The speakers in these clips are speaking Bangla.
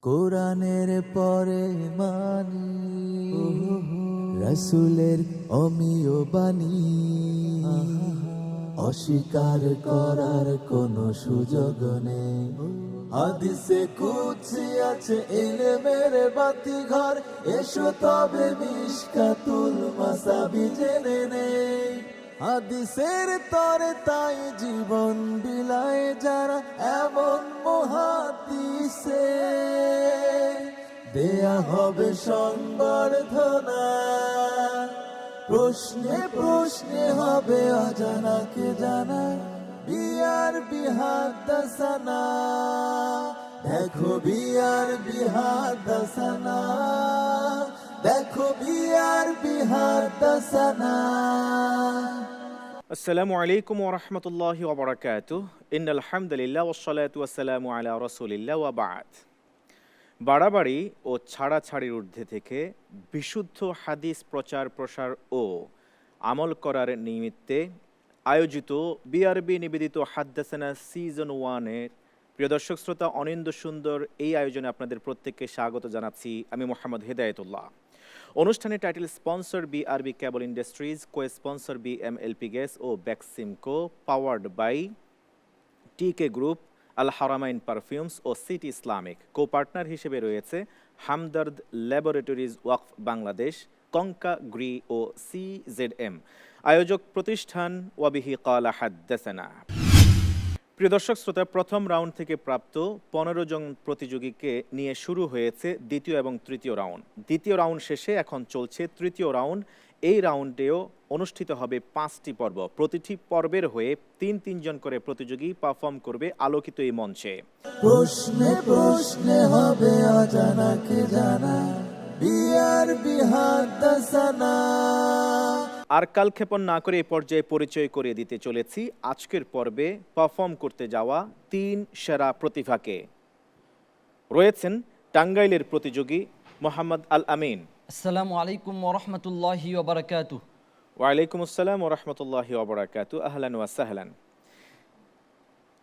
কোরআনের পরে মানি রাসূলের অমীয় বাণী, অস্বীকার করার কোনো সুযোগ নেই। হাদিসে কুদসি আছে ইলমের বাতিঘর, এসো তবে মিশকাতুল মাসাবি জেনে নেই। হাদিসের তরে তাই জীবন বিলায় যারা, এমন মুহাদ্দিসে দেয়া হবে সংবর্ধনা। প্রশ্নে প্রশ্নে হবে অজানাকে জানা, বিয়ার বিহাদাসানা। দেখো বিয়ার বিহাদাসানা, দেখো বিয়ার বিহাদাসানা। আসসালামু আলাইকুম ওয়া রাহমাতুল্লাহি ওয়া বারাকাতুহু। ইন্নাল হামদুলিল্লাহ ওয়াস সালাতু ওয়াস সালামু আলা রাসূলিল্লাহ ওয়া বা'দ। বাড়াবাড়ি ও ছাড়াছাড়ির ঊর্ধ্বে থেকে বিশুদ্ধ হাদিস প্রচার প্রসার ও আমল করার নিমিত্তে আয়োজিত বিআরবি নিবেদিত হাদ্দাসানা সিজন 1-এর প্রিয় দর্শক শ্রোতা, অনিন্দ্য সুন্দর এই আয়োজনে আপনাদের প্রত্যেককে স্বাগত জানাচ্ছি আমি মোহাম্মদ হেদায়েতুল্লাহ। অনুষ্ঠানের title sponsor BRB cable industries, co sponsor BMLP gas ও Beximco, powered by TK group, Al Haramain perfumes ও সিটি ইসলামিক। কো পার্টনার হিসেবে রয়েছে Hamdard laboratories Waqf Bangladesh, Konka Gree ও সিজেডএম। আয়োজক প্রতিষ্ঠান ওয়াবিহি ক্বালা হাদ্দাসানা। প্রিয় দর্শক শ্রোতা, প্রথম রাউন্ড থেকে প্রাপ্ত 15 জন প্রতিযোগীকে নিয়ে শুরু হয়েছে দ্বিতীয় এবং তৃতীয় রাউন্ড। দ্বিতীয় রাউন্ড শেষে এখন চলছে তৃতীয় রাউন্ড। এই রাউন্ডেও অনুষ্ঠিত হবে 5টি পর্ব। প্রতিটি পর্বের হয়ে 3 জন করে প্রতিযোগী পারফর্ম করবে আলোকিত এই মঞ্চে। প্রশ্নে প্রশ্নে হবে অজানাকে জানা, বিয়ার বিহাদাসানা। আর কালক্ষেপণ না করে এই পর্যায়ে পরিচয় করিয়ে দিতে চলেছি আজকের পর্বে পারফর্ম করতে যাওয়া 3 সেরা প্রতিভাকে। রয়েছেন টাঙ্গাইলের প্রতিযোগী মোহাম্মদ আল আমিন। আসসালামু আলাইকুম ওয়া রাহমাতুল্লাহি ওয়া বারাকাতুহু। ওয়ালাইকুম আসসালাম ওয়া রাহমাতুল্লাহি ওয়া বারাকাতুহু। আহলান ওয়া সাহলান।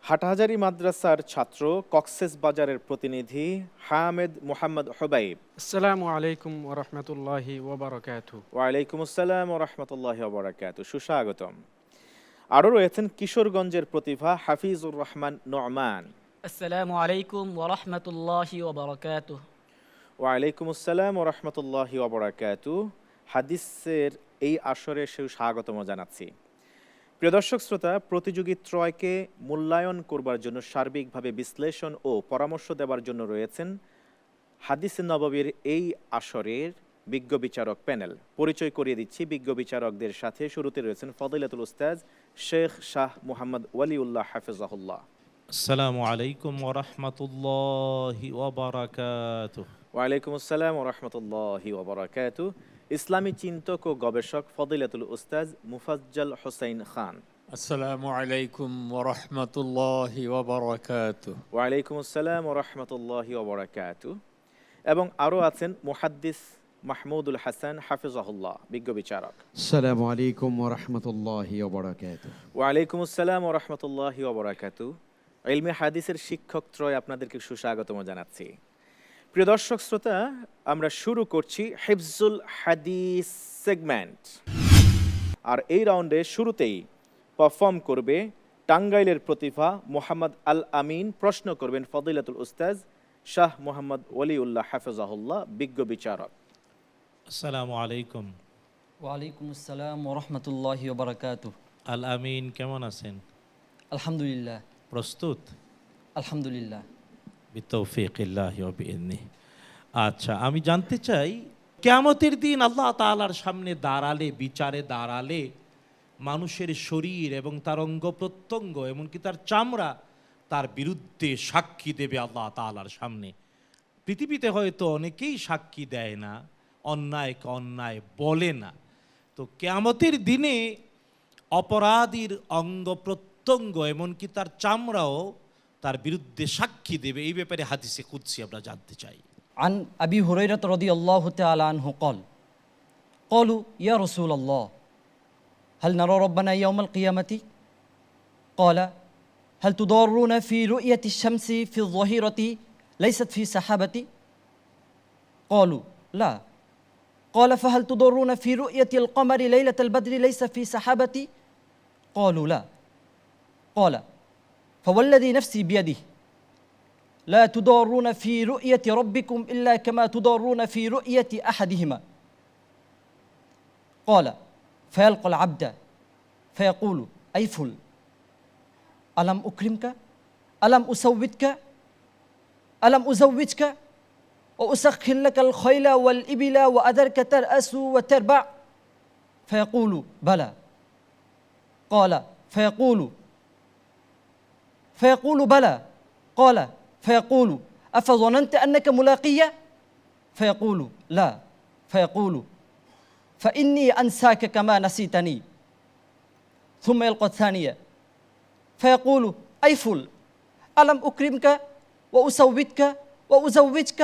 হাটহাজারী মাদ্রাসার ছাত্র, কক্সেস বাজারের প্রতিনিধি হামেদ মোহাম্মদ হুবাইব। আসসালামু আলাইকুম ওয়া রাহমাতুল্লাহি ওয়া বারাকাতুহু। ওয়ালাইকুম আসসালাম ওয়া রাহমাতুল্লাহি ওয়া বারাকাতুহু। সুস্বাগতম। আরও রয়েছেন কিশোরগঞ্জের প্রতিভা হাফিজুর রহমান নোমান। আসসালামু আলাইকুম ওয়া রাহমাতুল্লাহি ওয়া বারাকাতুহু। ওয়ালাইকুম আসসালাম ওয়া রাহমাতুল্লাহি ওয়া বারাকাতুহু। হাদিসের এই আসরে স্বাগতম জানাচ্ছি। প্রিয় দর্শক শ্রোতা, প্রতিযোগী ত্রয়কে মূল্যায়ন করবার জন্য, সার্বিকভাবে বিশ্লেষণ ও পরামর্শ দেওয়ার জন্য রয়েছেন হাদিস নববীর এই আসরের বিজ্ঞ বিচারক প্যানেল। পরিচয় করিয়ে দিচ্ছি বিজ্ঞ বিচারকদের সাথে। শুরুতে রয়েছেন ফদিলাতুল উস্তাজ শেখ শাহ মুহাম্মদ ওয়ালিউল্লাহ হাফিজাহুল্লাহ। আসসালামু আলাইকুম ওয়া রাহমাতুল্লাহি ওয়া বারাকাতুহু। ওয়ালাইকুম আসসালাম ওয়া রাহমাতুল্লাহি ওয়া বারাকাতুহু। ইসলামী চিন্তক ও গবেষক ফদিলাতুল উস্তাজ মুফাজ্জল হোসাইন খান। আসসালামু আলাইকুম ওয়া রাহমাতুল্লাহি ওয়া বারাকাতুহু। ওয়ালাইকুম আসসালাম ওয়া রাহমাতুল্লাহি ওয়া বারাকাতুহু। এবং আরও আছেন মুহাদ্দিস মাহমুদুল হাসান হাফিজাহুল্লাহ, বিজ্ঞ বিচারক। আসসালামু আলাইকুম ওয়া রাহমাতুল্লাহি ওয়া বারাকাতুহু। ওয়ালাইকুম আসসালাম ওয়া রাহমাতুল্লাহি ওয়া বারাকাতুহু। ইলমে হাদিসের শিক্ষক ত্রয় আপনাদেরকে সুস্বাগতম জানাচ্ছি। প্রিয় দর্শক শ্রোতা, আমরা শুরু করছি হিফজুল হাদিস সেগমেন্ট। আর এই রাউন্ডে শুরুতেই পারফর্ম করবে টাঙ্গাইলের প্রতিভা মোহাম্মদ আল আমিন। প্রশ্ন করবেন ফদিলাতুল উস্তাজ শাহ মুহাম্মদ ওয়ালিউল্লাহ হাফিজাহুল্লাহ, বিজ্ঞ বিচারক। আসসালামু আলাইকুম। ওয়া আলাইকুম আসসালাম ওয়া রাহমাতুল্লাহি ওয়া বারাকাতুহু। আল আমিন, কেমন আছেন? আলহামদুলিল্লাহ। প্রস্তুত? আলহামদুলিল্লাহ। বিতৌফিকিল্লাহি ওয়া বিইذনিহি। আচ্ছা, আমি জানতে চাই, কিয়ামতের দিন আল্লাহ তাআলার সামনে দাঁড়ালে, বিচারে দাঁড়ালে, মানুষের শরীর এবং তার অঙ্গ প্রত্যঙ্গ এমনকি তার চামড়া তার বিরুদ্ধে সাক্ষী দেবে আল্লাহ তাআলার সামনে। পৃথিবীতে হয়তো অনেকেই সাক্ষী দেয় না, অন্যায়কে অন্যায় বলে না। তো কিয়ামতের দিনে অপরাধীর অঙ্গ প্রত্যঙ্গ এমনকি তার চামড়াও তার বিরুদ্ধে সাক্ষী দেবে। এই ব্যাপারে হাদিসে কুদসি আমরা জানতে চাই। আন আবি হুরায়রা রাদিয়াল্লাহু তাআলা আনহু قال قالوا يا رسول الله هل نرى ربنا يوم القيامة قال هل تضارون في رؤية الشمس في الظهيرة ليست في سحابتي؟ قالوا لا. قال فهل تضرون في رؤية القمر ليلة البدر ليس في سحابتي؟ قالوا لا. قال فوالذي نفسي بيده لا تضارون في رؤية ربكم إلا كما تضارون في رؤية أحدهما. قال فيلقى العبد فيقول أي فل ألم أكرمك ألم أسودك ألم أزوجك وأسخر لك الخيل والإبل وأذرك ترأس وتربع؟ فيقول بلى. قال فيقول بلى. قال فيقول أفظننت أنك ملاقية؟ فيقول لا. فيقول فإني أنساك كما نسيتني. ثم يلقى الثانية فيقول أي فل ألم أكرمك وأسودك وأزوجك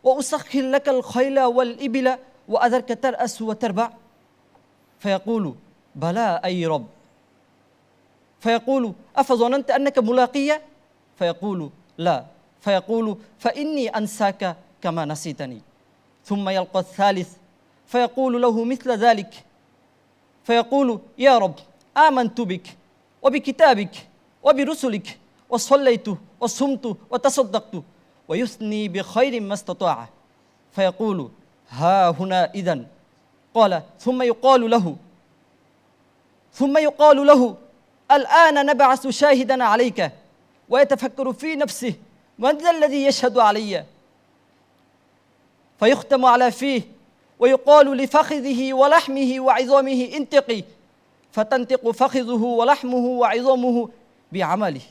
وأسخر لك الخيل والإبل وأذرك ترأس وتربع؟ فيقول بلى أي رب. فيقول أفظننت أنك ملاقية؟ فيقول لا. فيقول فإني أنساك كما نسيتني. ثم يلقى الثالث فيقول له مثل ذلك. فيقول يا رب آمنت بك وبكتابك وبرسلك وصليت وصمت وتصدقت ويثني بخير ما استطاع. فيقول ها هنا إذن. قال ثم يقال له الآن نبعث شاهدا عليك. ويتفكر في نفسه من ذا الذي يشهد علي؟ فيختم على فيه ويقال لفخذه ولحمه وعظامه انتقي. فتنطق فخذه ولحمه وعظامه بعمله.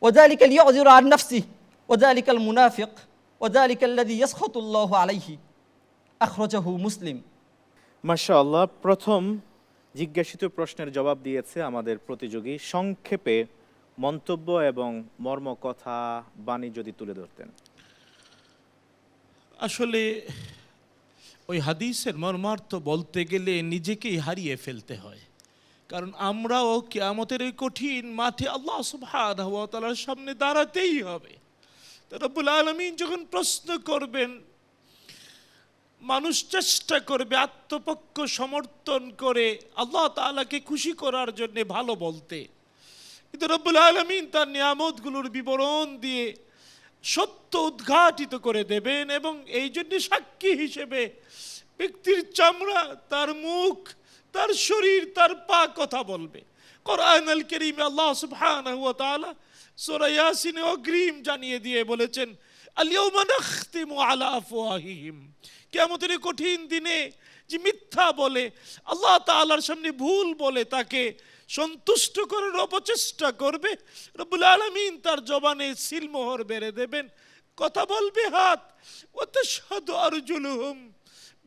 وذلك ليعذر عن نفسه وذلك المنافق وذلك الذي يسخط الله عليه. أخرجه مسلم. মাশাআল্লাহ, প্রথম জিজ্ঞাসিত প্রশ্নের জবাব দিয়েছে আমাদের প্রতিযোগী। সংক্ষেপে মন্তব্য এবং মর্ম কথা বাণী যদি তুলে ধরতেন। আসলে ওই হাদিসের মর্মার্থ বলতে গেলে নিজেকেই হারিয়ে ফেলতে হয়, কারণ আমরাও কিয়ামতের এই কঠিন মাঠে আল্লাহ সুবহানাহু ওয়া তাআলার সামনে দাঁড়াতেই হবে। তো রব্বুল আলামিন যখন প্রশ্ন করবেন, মানুষ চেষ্টা করবে আত্মপক্ষ সমর্থন করে আল্লাহ তাআলাকে খুশি করার জন্য ভালো বলতে, কিন্তু রব্বুল আলামিন তার নিয়ামতগুলোর বিবরণ দিয়ে সত্য উদ্ঘাটিত করে দেবেন এবং এই জন্য সাক্ষী হিসেবে ব্যক্তির চামড়া, তার মুখ, তার শরীর, তার পা কথা বলবে। কোরআন আল কারীমে আল্লাহ সুবহানাহু ওয়া তাআলা সূরা ইয়াসিনে অগ্রিম জানিয়ে দিয়ে বলেছেন আল ইয়াউমা নাখতিমু আলা আফওয়াহিহিম। কিয়ামতের কঠিন দিনে যে মিথ্যা বলে, আল্লাহ তাআলার সামনে ভুল বলে তাকে সন্তুষ্ট করার অপচেষ্টা করবে, রব্বুল আলামিন তার জবানে সিলমোহর বেড়ে দেবেন। কথা বলবে হাত, ওয়া তাশহাদু আরজুলুহুম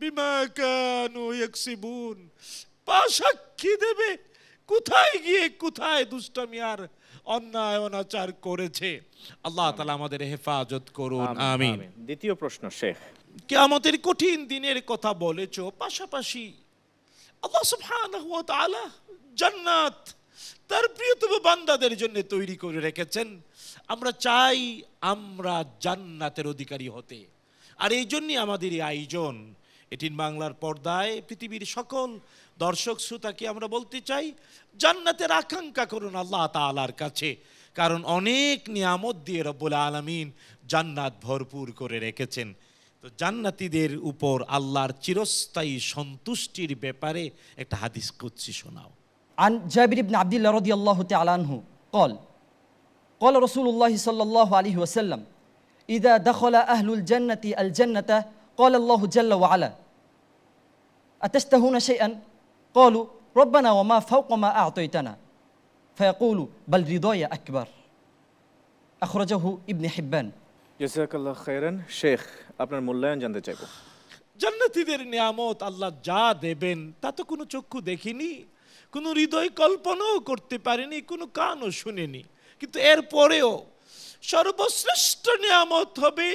বিমা কানু ইয়াকসিবুন। পা সাক্ষী দেবে কোথায় গিয়ে কোথায় দুষ্টামি আর অন্যায় অনাচার করেছে। আল্লাহ তাআলা আমাদের হেফাজত করুন, আমিন। দ্বিতীয় প্রশ্ন শেখ। কিয়ামতের কঠিন দিনের কথা বলেছো, পাশাপাশি আল্লাহ সুবহানাহু ওয়া তাআলা জান্নাত তার প্রিয়তম বান্দাদের জন্য তৈরি করে রেখেছেন। আমরা চাই আমরা জান্নাতের অধিকারী হতে, আর এই জন্যই আমাদের এই আয়োজন। এটিন বাংলার পর্দায় পৃথিবীর সকল দর্শক শ্রোতাকে আমরা বলতে চাই, জান্নাতের আকাঙ্ক্ষা করুন আল্লাহ তাআলার কাছে, কারণ অনেক নিয়ামত দিয়ে রব্বুল আলামিন জান্নাত ভরপুর করে রেখেছেন। তো জান্নাতীদের উপর আল্লাহর চিরস্থায়ী সন্তুষ্টির ব্যাপারে একটা হাদিস কুদসি শোনাও। عن جابر بن عبد الله رضي الله تعالى عنه قال قال رسول الله صلى الله عليه وسلم إذا دخل أهل الجنة الجنة قال الله جل وعلا أتشتهون شيئا قالوا ربنا وما فوق ما أعطيتنا فيقول بل رضاي أكبر أخرجه ابن حبان. জাযাকাল্লাহ খাইরান। শেখ, আপনার মূল্যায়ন জানতে চাইব। জান্নাতীদের নিয়ামত আল্লাহ যা দেবেন তা তো কোনো চক্ষু দেখিনি, কোনো হৃদয় কল্পনাও করতে পারেনি, কোনো কানও শুনেনি, কিন্তু এরপরেও সর্বশ্রেষ্ঠ নিয়ামত হবে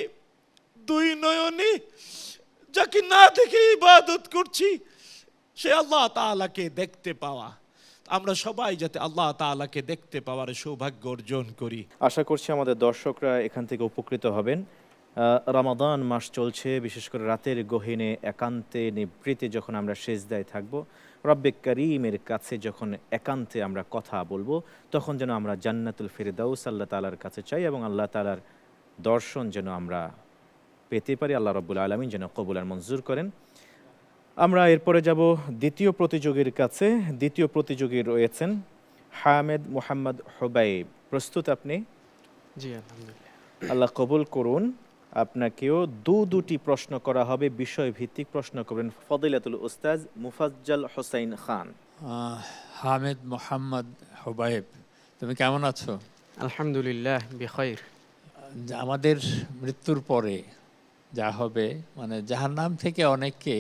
দুই নয়নে যাকে না দেখে ইবাদত করছি সে আল্লাহ তাআলাকে দেখতে পাওয়া। আমরা সবাই যাতে আল্লাহ তাআলাকে দেখতে পাওয়ার সৌভাগ্য অর্জন করি। আশা করছি আমাদের দর্শকরা এখান থেকে উপকৃত হবেন। রমাদান মাস চলছে, বিশেষ করে রাতের গহীনে একান্তে নিভৃতে যখন আমরা সেজদায় থাকব, রব্বে করিমের কাছে যখন একান্তে আমরা কথা বলবো, তখন যেন আমরা জান্নাতুল ফিরদাউস আল্লাহ তাআলার কাছে চাই এবং আল্লাহ তাআলার দর্শন যেন আমরা পেতে পারি। আল্লাহ রাব্বুল আলামিন যেন কবুল আর মঞ্জুর করেন। আমরা এরপরে যাব দ্বিতীয় প্রতিযোগীর কাছে। দ্বিতীয় প্রতিযোগী রয়েছেন হামেদ মোহাম্মদ হুবাইব। প্রস্তুত আপনি? জি আলহামদুলিল্লাহ। আল্লাহ কবুল করুন। আপনাকেও দুটি প্রশ্ন করা হবে, বিষয়ভিত্তিক প্রশ্ন করবেন ফদিলাতুল উস্তাজ মুফাজ্জল হোসাইন খান। হামেদ মোহাম্মদ হুবাইব, তুমি কেমন আছো? আলহামদুলিল্লাহ বিখাইর। আমাদের মৃত্যুর পরে যা হবে, মানে জাহান্নাম থেকে অনেককে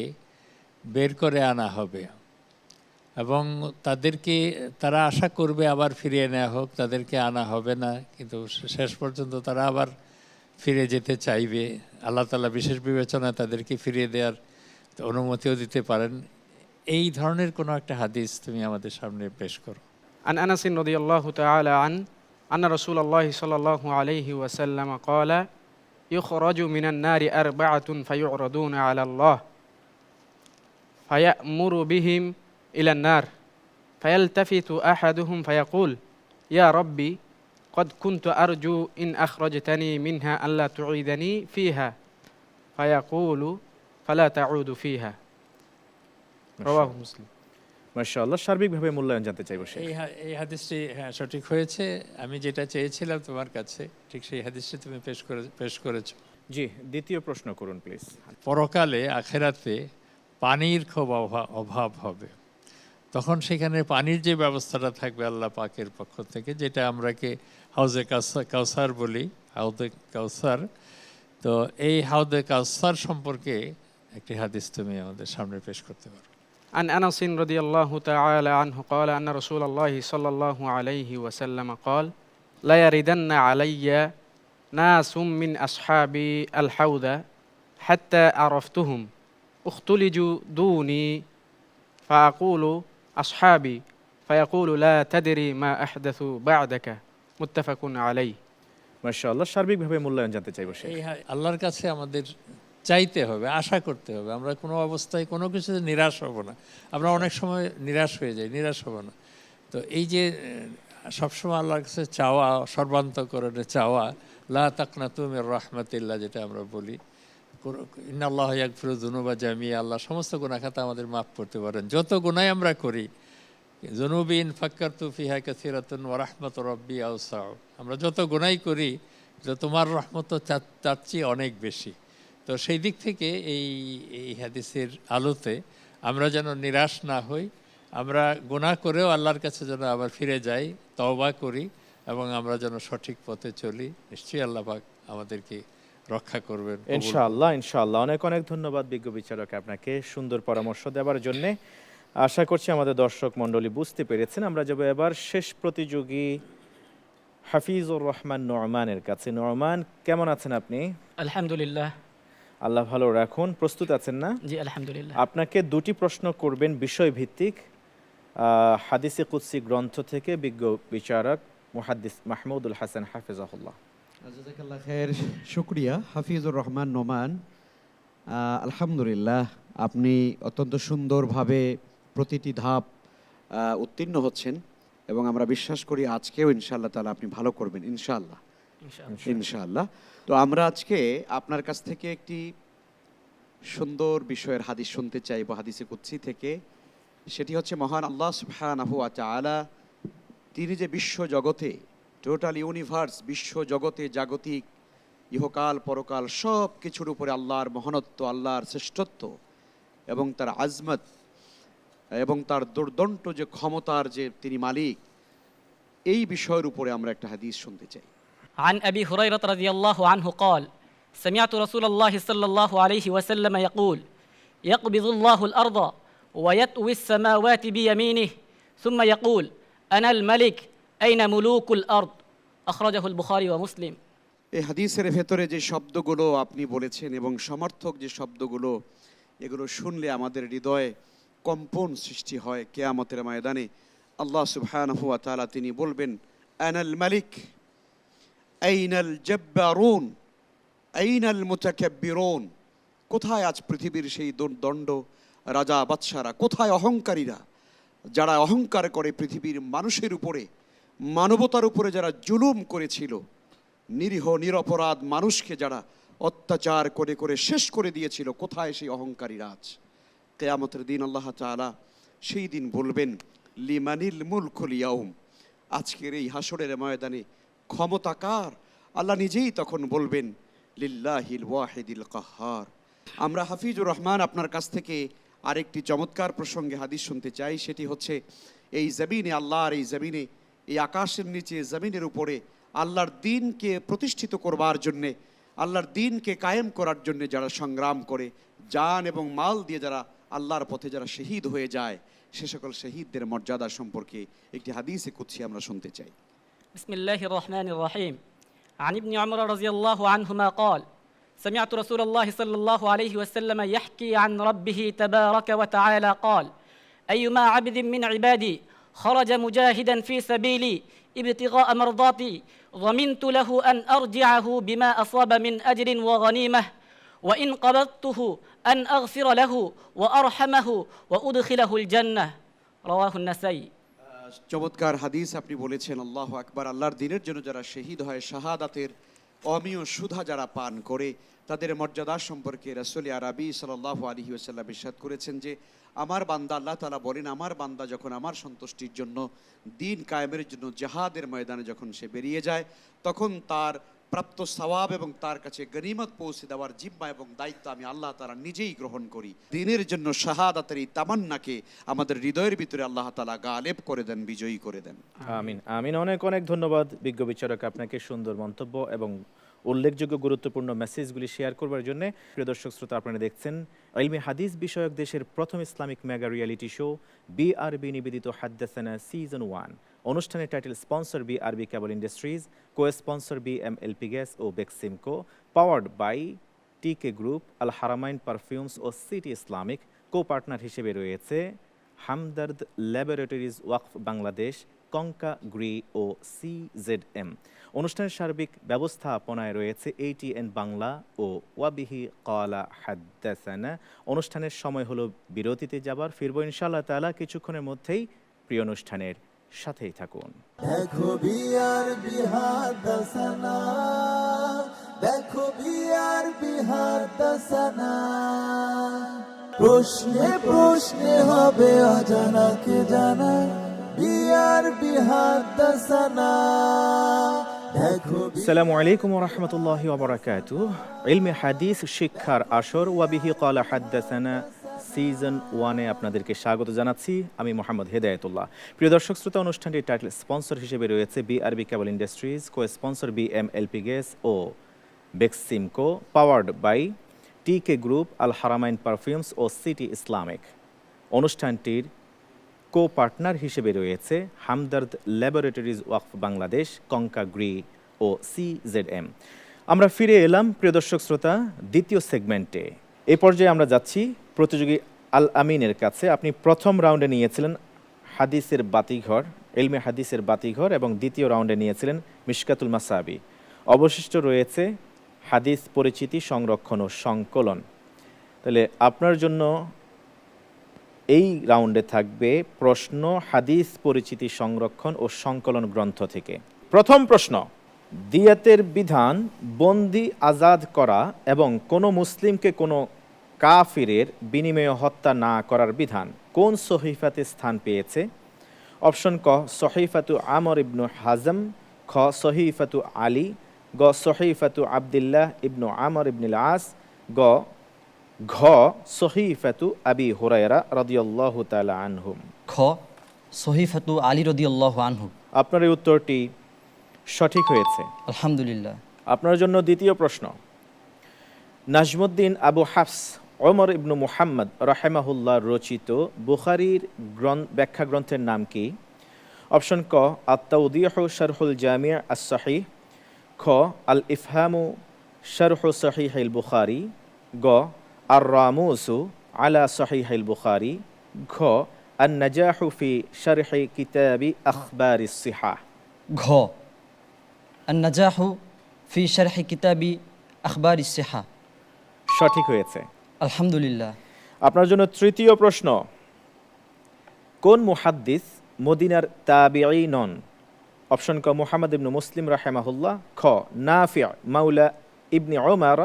বের করে আনা হবে এবং তাদেরকে তারা আশা করবে আবার ফিরিয়ে নেওয়া হোক, তাদেরকে আনা হবে না, কিন্তু শেষ পর্যন্ত তারা আবার ফিরে যেতে চাইবে। আল্লাহ তাআলা বিশেষ বিবেচনায় তাদেরকে ফিরিয়ে দেওয়ার অনুমতিও দিতে পারেন। এই ধরনের কোনো একটা হাদিস তুমি আমাদের সামনে পেশ করো। عن أنس رضي الله تعالى عنه أن رسول الله صلى الله عليه وسلم قال يخرج من النار أربعة فيعرضون على الله فيأمر بهم إلى النار فيلتفت أحدهم فيقول يا ربي قد كنت أرجو إن أخرجتني منها ألا تعيدني فيها فيقول فلا تعود فيها رواه مسلم। মাশাআল্লাহ, সার্বিকভাবে মূল্যায়ন জানতে চাইবো। এই হাদিসটি সঠিক হয়েছে। আমি যেটা চেয়েছিলাম তোমার কাছে, ঠিক সেই হাদিসটি তুমি পেশ করেছো। জি, দ্বিতীয় প্রশ্ন করুন প্লিজ। পরকালে আখেরাতে পানির খুব অভাব হবে, তখন সেখানে পানির যে ব্যবস্থাটা থাকবে আল্লাহ পাকের পক্ষ থেকে, যেটা আমরাকে হাউজে কাউসার বলি, হাউজে কাউসার। তো এই হাউজে কাউসার সম্পর্কে একটি হাদিস তুমি আমাদের সামনে পেশ করতে পারো। عن أنس رضي الله تعالى عنه قال أن رسول الله صلى الله عليه وسلم قال لا يردن علي ناس من أصحابي الحوض حتى عرفتهم اختلجوا دوني فأقول أصحابي فيقول لا تدري ما أحدثوا بعدك متفق عليه। মাশাআল্লাহ, সার্বিকভাবে মূল্যায়ন জানতে চাইবো। এই আল্লাহর কাছে আমাদের চাইতে হবে, আশা করতে হবে। আমরা কোনো অবস্থায় কোনো কিছুতে নিরাশ হব না। আমরা অনেক সময় নিরাশ হয়ে যাই, নিরাশ হব না। তো এই যে সবসময় আল্লাহর কাছে চাওয়া, সর্বান্তকরণে চাওয়া, লা তাকনাতু মির রাহমাতিল্লাহ, যেটা আমরা বলি, ইন্নাল্লাহা ইয়াগফিরু যুনুবা জামিআ, আল্লাহ সমস্ত গুনাহ খাতা আমাদের মাফ করতে পারেন। যত গুনাহ আমরা করি, যুনুবিন ফাক্কারতু ফিহা কাসীরাতুন ওয়া রাহমাতু রাব্বি আওসাউ, আমরা যত গুনাহ করি তোমার রহমত তার চেয়ে অনেক বেশি। তো সেই দিক থেকে এই হাদিসের আলোতে আমরা যেন নিরাশ না হই, আমরা গুনাহ করেও আল্লাহর কাছে যেন আবার ফিরে যাই, তওবা করি এবং আমরা যেন সঠিক পথে চলি। নিশ্চয়ই আল্লাহ পাক আমাদেরকে রক্ষা করবেন ইনশাআল্লাহ। ইনশাআল্লাহ, অনেক অনেক ধন্যবাদ বিজ্ঞ বিচারক আপনাকে সুন্দর পরামর্শ দেওয়ার জন্য। আশা করছি আমাদের দর্শক মণ্ডলী বুঝতে পেরেছেন। আমরা যাব এবার শেষ প্রতিযোগী হাফিজুর রহমান নোমানের কাছে। নোমান, কেমন আছেন আপনি? আলহামদুলিল্লাহ। আল্লাহ ভালো রাখুন। প্রস্তুত আছেন না? জি আলহামদুলিল্লাহ। আপনাকে দুটি প্রশ্ন করবেন বিষয়ভিত্তিক, হাদিসে কুদসি গ্রন্থ থেকে বিজ্ঞ বিচারক মুহাদ্দিস মাহমুদুল হাসান হাফিজাহুল্লাহ। জাযাকাল্লাহ খায়ের, শুকরিয়া হাফিজুর রহমান নোমান। আলহামদুলিল্লাহ, আপনি অত্যন্ত সুন্দরভাবে প্রতিটি ধাপ উত্তীর্ণ হচ্ছেন এবং আমরা বিশ্বাস করি আজকেও ইনশাআল্লাহ তাআলা আপনি ভালো করবেন ইনশাআল্লাহ। ইনশাআল্লাহ। তো আমরা আজকে আপনার কাছ থেকে একটি সুন্দর বিষয়ের হাদিস শুনতে চাইব হাদিসে কুদসি থেকে। সেটি হচ্ছে মহান আল্লাহ সুবহানাহু ওয়া তাআলা তিনি যে বিশ্ব জগতে, টোটাল ইউনিভার্স, বিশ্ব জগতে, জাগতিক, ইহকাল পরকাল সব কিছুর উপরে আল্লাহর মহানত্ব, আল্লাহর শ্রেষ্ঠত্ব এবং তার আজমত এবং তার দুর্দণ্ড যে ক্ষমতার যে তিনি মালিক, এই বিষয়ের উপরে আমরা একটা হাদিস শুনতে চাই। عن أبي هريرة رضي الله عنه قال سمعت رسول الله صلى الله عليه وسلم يقول يقبض الله الأرض ويطوي السماوات بيمينه ثم يقول أنا الملك أين ملوك الأرض أخرجه البخاري ومسلم। এই হাদিসের ভেতরে যে শব্দগুলো আপনি বলেছেন এবং সমর্থক যে শব্দগুলো, এগুলো শুনলে আমাদের হৃদয়ে কম্পন সৃষ্টি হয়। কিয়ামতের ময়দানে আল্লাহ সুবহানাহু ওয়া তাআলা তিনি বলবেন, আনাল মালিক আইনাল জাব্বারুন আইনাল মুতাকাব্বিরুন। কোথায় আজ পৃথিবীর সেই দণ্ড রাজা বাদশারা, কোথায় অহংকারীরা, যারা অহংকার করে পৃথিবীর মানুষের উপরে, মানবতার উপরে যারা জুলুম করেছিল, নিরীহ নিরপরাধ মানুষকে যারা অত্যাচার করে করে শেষ করে দিয়েছিল, কোথায় সেই অহংকারীরা আজ? কিয়ামতের দিন আল্লাহ তাআলা সেই দিন বলবেন, লিমানিল মুলকুল ইয়াউম, আজকের এই হাসরের ময়দানে ক্ষমতা কার? আল্লাহ নিজেই তখন বলবেন, লিল্লাহিল ওয়াহিদিল কাহ্হার। আমরা হাফিজুর রহমান আপনার কাছ থেকে আরেকটি চমৎকার প্রসঙ্গে হাদিস শুনতে চাই। সেটি হচ্ছে, এই জমিনে, আল্লাহর এই জমিনে, এই আকাশের নিচে জমিনের উপরে আল্লাহর দ্বীনকে প্রতিষ্ঠিত করবার জন্যে, আল্লাহর দ্বীনকে কায়েম করার জন্য যারা সংগ্রাম করে, জান এবং মাল দিয়ে যারা আল্লাহর পথে যারা শহীদ হয়ে যায়, সে সকল শহীদদের মর্যাদা সম্পর্কে একটি হাদিসে কুদসি আমরা শুনতে চাই। বিসমিল্লাহির রহমানির রহিম। عن ابن عمر رضي الله عنهما قال سمعت رسول الله صلى الله عليه وسلم يحكي عن ربه تبارك وتعالى قال أيما عبد من عبادي خرج مجاهدا في سبيلي ابتغاء مرضاتي ضمنت له أن أرجعه بما أصاب من أجر وغنيمة وإن قبضته أن أغفر له وأرحمه وأدخله الجنة رواه النسائي। চমৎকার হাদিস আপনি বলেছেন। আল্লাহু আকবার। আল্লাহর দ্বীনের জন্য যারা শহীদ হয়, শাহাদাতের অমীয় সুধা যারা পান করে, তাদের মর্যাদা সম্পর্কে রাসূল আরবি সাল্লাল্লাহু আলাইহি ওয়াসাল্লাম ইরশাদ করেছেন যে, আমার বান্দা, আল্লাহ তাআলা বলেন, আমার বান্দা যখন আমার সন্তুষ্টির জন্য, দ্বীন কায়েমের জন্য জিহাদের ময়দানে যখন সে বেরিয়ে যায়, তখন তার প্রাপ্ত সওয়াব এবং তার কাছে গনিমত পৌঁছে দেওয়ার জিম্মা এবং দায়িত্ব আমি আল্লাহ তাআলা নিজেই গ্রহণ করি। দ্বীনের জন্য শাহাদাতের এই তামান্নাকে আমাদের হৃদয়ের ভিতরে আল্লাহ তাআলা গালেব করে দেন, বিজয়ী করে দেন। আমিন আমিন। অনেক অনেক ধন্যবাদ বিজ্ঞ বিচারক আপনাকে সুন্দর মন্তব্য এবং উল্লেখযোগ্য গুরুত্বপূর্ণ মেসেজগুলি শেয়ার করবার জন্য। প্রিয় দর্শক শ্রোতা, আপনারা দেখছেন ইলমে হাদিস বিষয়ক দেশের প্রথম Islamic mega reality show BRB নিবেদিত হাদ্দাসানা সিজন 1। অনুষ্ঠানের title sponsor BRB cable industries, co sponsor BMLP gas ও Beximco, powered by TK group, Al Haramain perfumes ও সিটি ইসলামিক। কো পার্টনার হিসেবে রয়েছে Hamdard laboratories Waqf Bangladesh, Konka Gree ও সিজেডএম। অনুষ্ঠানের সার্বিক ব্যবস্থাপনায় রয়েছে ATN বাংলা ও ওয়াবিহি ক্বালা হাদ্দাসানা। অনুষ্ঠানের সময় হলো বিরতিতে যাবার, ফিরবো ইনশাআল্লাহ তাআলা কিছুক্ষণের মধ্যেই। প্রিয় অনুষ্ঠানের সাথেই থাকুন। দেখো বিআরবি হাদাসানা, দেখো বিআরবি হাদাসানা, প্রশ্নে প্রশ্নে হবে অজানাকে জানা, বিআরবি হাদাসানা। আসসালামু আলাইকুম ওয়া রাহমাতুল্লাহি ওয়া বারাকাতুহু। ইলমে হাদিস শিক্ষার আসর ওয়াবিহি ক্বালা হাদ্দাসানা সিজন 1-এ আপনাদেরকে স্বাগত জানাচ্ছি। আমি মোহাম্মদ হেদায়েতুল্লাহ। প্রিয় দর্শক শ্রোতা, অনুষ্ঠানটির টাইটেল স্পন্সর হিসেবে রয়েছে BRB cable industries, co sponsor BMLP gas ও Beximco, powered by TK group, Al Haramain perfumes ও সিটি ইসলামিক। অনুষ্ঠানটির কো পার্টনার হিসেবে রয়েছে Hamdard laboratories Waqf Bangladesh, Konka Gree ও সিজেডএম। আমরা ফিরে এলাম প্রিয় দর্শক শ্রোতা দ্বিতীয় সেগমেন্টে। এই পর্যায়ে আমরা যাচ্ছি প্রতিযোগী আল আমিনের কাছে। আপনি প্রথম রাউন্ডে নিয়েছিলেন হাদিসের বাতিঘর, ইলমে হাদিসের বাতিঘর, এবং দ্বিতীয় রাউন্ডে নিয়েছিলেন মিশকাতুল মাসাবি। অবশিষ্ট রয়েছে হাদিস পরিচিতি, সংরক্ষণ ও সংকলন। তাহলে আপনার জন্য এই রাউন্ডে থাকবে প্রশ্ন হাদিস পরিচিতি, সংরক্ষণ ও সংকলন গ্রন্থ থেকে। প্রথম প্রশ্ন, দিয়াতের বিধান বন্দি আজাদ করা এবং কোনো মুসলিমকে কোনো কাফিরের বিনিময়ে হত্যা না করার বিধান কোন সহিফাতে স্থান পেয়েছে? অপশন ক সহিফাতু আমর ইবনু হাজম, খ সহিফাতু আলী, গ সহিফাতু আবদুল্লাহ ইবনু আমর ইবনুল আস, ঘ সহিফাতু আবি হুরায়রা রাদিয়াল্লাহু তাআলা আনহুম। খ সহিফাতু আলী রাদিয়াল্লাহু আনহু। আপনার এই উত্তরটি সঠিক হয়েছে, আলহামদুলিল্লাহ। আপনার জন্য দ্বিতীয় প্রশ্ন, নাজমুদ্দিন আবু হাফস ওমর ইবনু মুহাম্মদ রাহিমাহুল্লাহ রচিত বুখারীর ব্যাখ্যা গ্রন্থের নাম কি? অপশন ক আত-তাওদীহু শারহুল জামি' আস-সহিহ, খ আল ইফহামু শারহু সহিহিল বুখারী, গ আর রামুসু আলা সহিহিল বুখারী, ঘ النجاح في شرح كتاب أخبار الصحة ঘ النجاح في شرح كتاب أخبار الصحة সঠিক হয়েছে। الحمد لله আপনার জন্য তৃতীয় প্রশ্ন, কোন মুহাদ্দিস মদিনার তাবিঈ নন? অপশন ক মুহাম্মদ ইবনে মুসলিম রাহিমাহুল্লাহ, খ নাফি' মাওলা ইবনে উমর,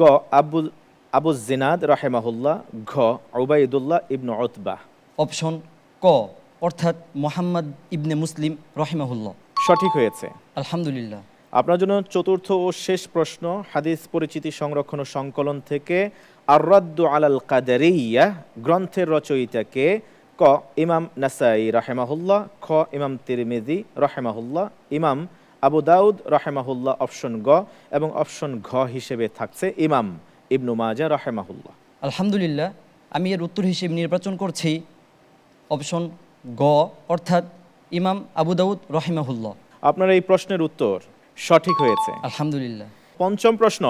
গ আবু জিনাদ রাহিমাহুল্লাহ, ঘ উবাইদুল্লাহ ইবনে উতবাহ। অপশন ক অর্থাৎ মোহাম্মদ ইবনে মুসলিম রহিমাহুল্লাহ। সঠিক হয়েছে। আলহামদুলিল্লাহ। আপনার জন্য চতুর্থ ও শেষ প্রশ্ন, হাদিস পরিচিতি সংরক্ষণ ও সংকলন থেকে আর-রাদ্দু আলাল কাদারিয়্যাহ গ্রন্থের রচয়িতাকে? ক ইমাম নাসাই রাহিমাহুল্লাহ, খ ইমাম তিরমিজি রাহিমাহুল্লাহ, ইমাম আবু দাউদ রাহিমাহুল্লাহ অপশন গ, এবং অপশন ঘ হিসেবে থাকছে ইমাম ইবনু মাজাহ রাহিমাহুল্লাহ। আলহামদুলিল্লাহ, আমি এর উত্তর হিসেবে নির্বাচন করছি অপশন গ অর্থাৎ ইমাম আবু দাউদ রহিমাহুল্লাহ। আপনার এই প্রশ্নের উত্তর সঠিক হয়েছে। আলহামদুলিল্লাহ। পঞ্চম প্রশ্ন,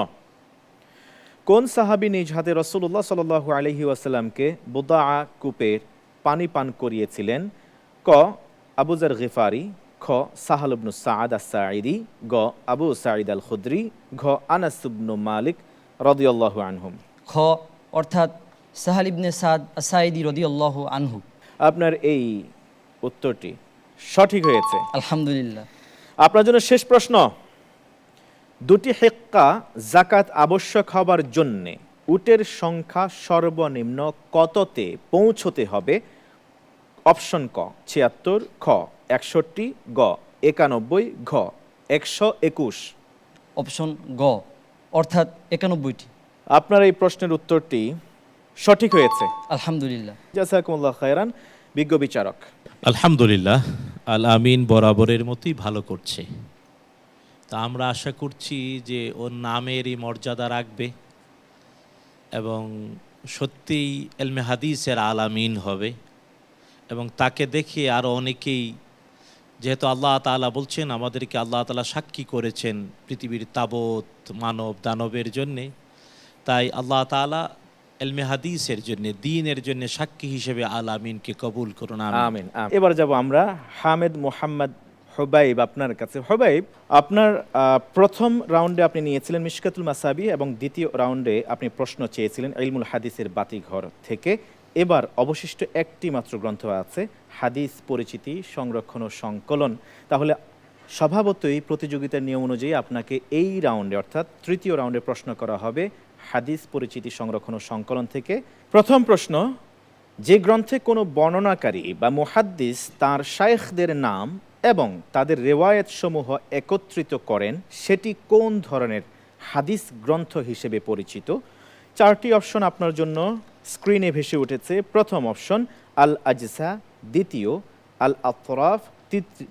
কোন সাহাবী নিজ হাতে রাসূলুল্লাহ সাল্লাল্লাহু আলাইহি ওয়াসাল্লামকে বুদাআ কূপের পানি পান করিয়েছিলেন? ক আবু যর গিফারি, খ সাহাল ইবনে সাআদ আস-সাঈদী, গ আবু সাঈদ আল খুদরি, ঘ আনাস ইবনে মালিক রাদিয়াল্লাহু আনহুম। খ অর্থাৎ সাহাল ইবনে সাদ আস-সাঈদী রাদিয়াল্লাহু আনহু। আপনার এই উত্তরটি সঠিক হয়েছে। আলহামদুলিল্লাহ। আপনার জন্য শেষ প্রশ্ন, দুটি হিক্কা যাকাত আবশ্যক হবার জন্যে উটের সংখ্যা সর্বনিম্ন কততে পৌঁছতে হবে? অপশন ক ৭৬, খ ৬১, গ ৯১, ঘ ১২১। অপশন গ অর্থাৎ ৯১টি। আপনার এই প্রশ্নের উত্তরটি সঠিক হয়েছে। আলহামদুলিল্লাহ। জাযাকুমুল্লাহ খায়রান। বিজ্ঞ বিচারক। আলহামদুলিল্লাহ, আল আমিন বরাবরের মতোই ভালো করছে। তা আমরা আশা করছি যে ওর নামেরই মর্যাদা রাখবে এবং সত্যিই এলমে হাদিসের আল আমিন হবে, এবং তাকে দেখে আরও অনেকেই, যেহেতু আল্লাহ তাআলা বলছেন আমাদেরকে আল্লাহ তাআলা সাক্ষী করেছেন পৃথিবীর তাবৎ মানব দানবের জন্যে, তাই আল্লাহ তাআলা এলমে হাদিসের জন্য, দ্বীনের জন্য সাক্ষী হিসেবে আল আমিনকে কবুল করুন। আমিন। এবার যাব আমরা হামেদ মোহাম্মদ হুবাইব আপনার কাছে। হুবাইব, আপনার প্রথম রাউন্ডে আপনি নিয়েছিলেন মিশকাতুল মাসাবি এবং দ্বিতীয় রাউন্ডে আপনি প্রশ্ন চেয়েছিলেন ইলমুল হাদিসের বাতিঘর থেকে। এবার অবশিষ্ট একটি মাত্র গ্রন্থ আছে, হাদিস পরিচিতি সংরক্ষণ ও সংকলন। তাহলে স্বভাবতই প্রতিযোগিতার নিয়ম অনুযায়ী আপনাকে এই রাউন্ডে অর্থাৎ তৃতীয় রাউন্ডে প্রশ্ন করা হবে হাদিস পরিচিতি সংরক্ষণ ও সংকলন থেকে। প্রথম প্রশ্ন, যে গ্রন্থে কোনো বর্ণনাকারী বা মুহাদ্দিস তার শায়খদের নাম এবং তাদের রেওয়ায়েত সমূহ একত্রিত করেন সেটি কোন ধরনের হাদিস গ্রন্থ হিসেবে পরিচিত? চারটি অপশন আপনার জন্য স্ক্রিনে ভেসে উঠেছে। প্রথম অপশন আল আজসা, দ্বিতীয় আল আতরাফ,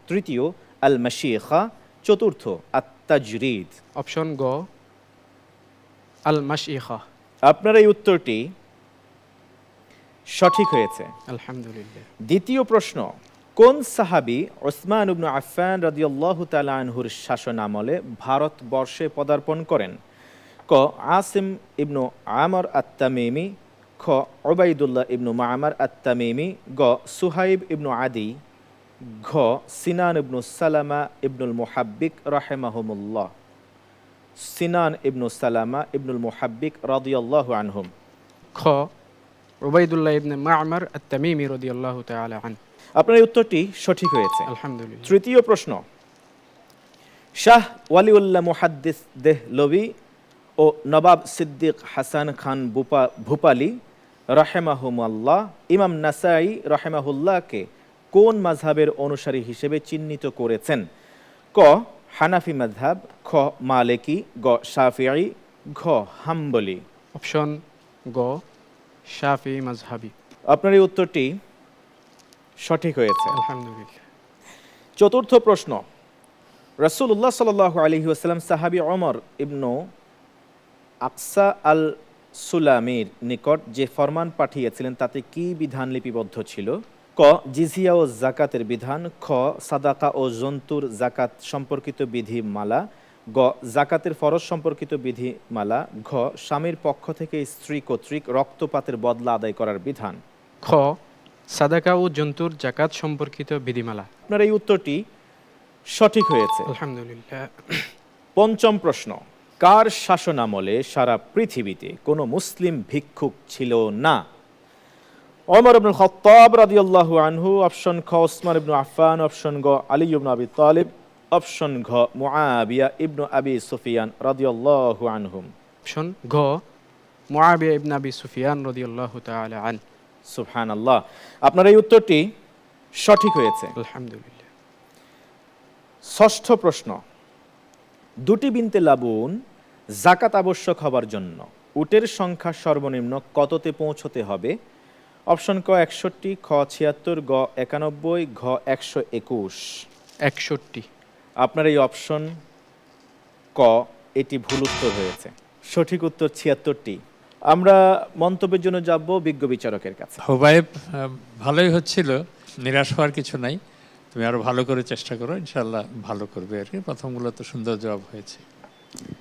তৃতীয় আল মাশিখা, চতুর্থ আত তাজরিদ। অপশন গ আল মাশইখা। আপনার এই উত্তরটি সঠিক হয়েছে। আলহামদুলিল্লাহ। দ্বিতীয় প্রশ্ন, কোন সাহাবী উসমান ইবনে আফফান রাদিয়াল্লাহু তাআলা আনহুর শাসনামলে ভারতবর্ষে পদার্পণ করেন? ক আসিম ইবনু আমর আত-তামিমি, খ উবাইদুল্লাহ ইবনু মা'মার আত-তামিমি, গ সুহাইব ইবনু আদি, ঘ সিনান ইবনু সালামা ইবনুল মুহাব্বিক রাহিমাহুমুল্লাহ। সিনান ইবনু সালামা ইবনুল মুহাব্বিক রাদিয়াল্লাহু আনহুম। খ উবাইদুল্লাহ ইবনে মা'মার আত-তামিমি রাদিয়াল্লাহু তাআলা আনহু। আপনার এই উত্তরটি সঠিক হয়েছে। আলহামদুলিল্লাহ। তৃতীয় প্রশ্ন, শাহ ওয়ালিউল্লাহ মুহাদ্দিস দেহলভি ও নবাব সিদ্দিক হাসান খান ভূপালী রাহিমাহুমুল্লাহ ইমাম নাসাই রাহিমাহুল্লাহকে কোন মাযহাবের অনুসারী হিসেবে চিহ্নিত করেছেন? ক হানাফি মাযহাব, খ মালিকি, গ শাফিঈ, ঘ হাম্বলি। অপশন গ শাফিঈ মাযহাবী। আপনার এই উত্তরটি সঠিক হয়েছে। আলহামদুলিল্লাহ। চতুর্থ প্রশ্ন, রাসূলুল্লাহ সাল্লাল্লাহু আলাইহি ওয়াসাল্লাম সাহাবী ওমর ইবনু আকসা আল সুলামির নিকট যে ফরমান পাঠিয়েছিলেন তাতে কি বিধান লিপিবদ্ধ ছিল? ক জিজিয়া ও যাকাতের বিধান, খ সাদাকা ও জন্তুর যাকাত সম্পর্কিত বিধিমালা, গ যাকাতের ফরজ সম্পর্কিত বিধিমালা, ঘ স্বামীর পক্ষ থেকে স্ত্রী কর্তৃক রক্তপাতের বদলা আদায় করার বিধান। খ সাদাকা ও জন্তুর জাকাত সম্পর্কিত বিধিমালা। আপনার এই উত্তরটি সঠিক হয়েছে। আলহামদুলিল্লাহ। পঞ্চম প্রশ্ন, কার শাসনামলে সারা পৃথিবীতে কোনো মুসলিম ভিক্ষুক ছিল না? ওমর ইবনুল খাত্তাব রাদিয়াল্লাহু আনহু, অপশন খ ওসমান ইবনু আফফান, অপশন গ আলী ইবনু আবি তালিব, অপশন ঘ মুআবিয়া ইবনু আবি সুফিয়ান রাদিয়াল্লাহু আনহুম। অপশন ঘ মুআবিয়া ইবনে আবি সুফিয়ান রাদিয়াল্লাহু তাআলা আন। সুবহানাল্লাহ, আপনার এই উত্তরটি সঠিক হয়েছে। আলহামদুলিল্লাহ। ষষ্ঠ প্রশ্ন, দুটি বিনতে লাবুন জাকাত আবশ্যক হবার জন্য উটের সংখ্যা সর্বনিম্ন কততে পৌঁছতে হবে? অপশন ক 61, খ 76, গ 91, ঘ 121। 61। আপনার এই অপশন ক এটি ভুল উত্তর হয়েছে। সঠিক উত্তর 76টি। আমরা মন্তব্যের জন্য যাব বিজ্ঞ বিচারকের কাছে। হুবাইব, ভালোই হচ্ছিল, নিরাশ হওয়ার কিছু নাই। তুমি আরো ভালো করে চেষ্টা করো, ইনশাআল্লাহ ভালো করবে আর কি। প্রথমগুলো তো সুন্দর জবাব হয়েছে।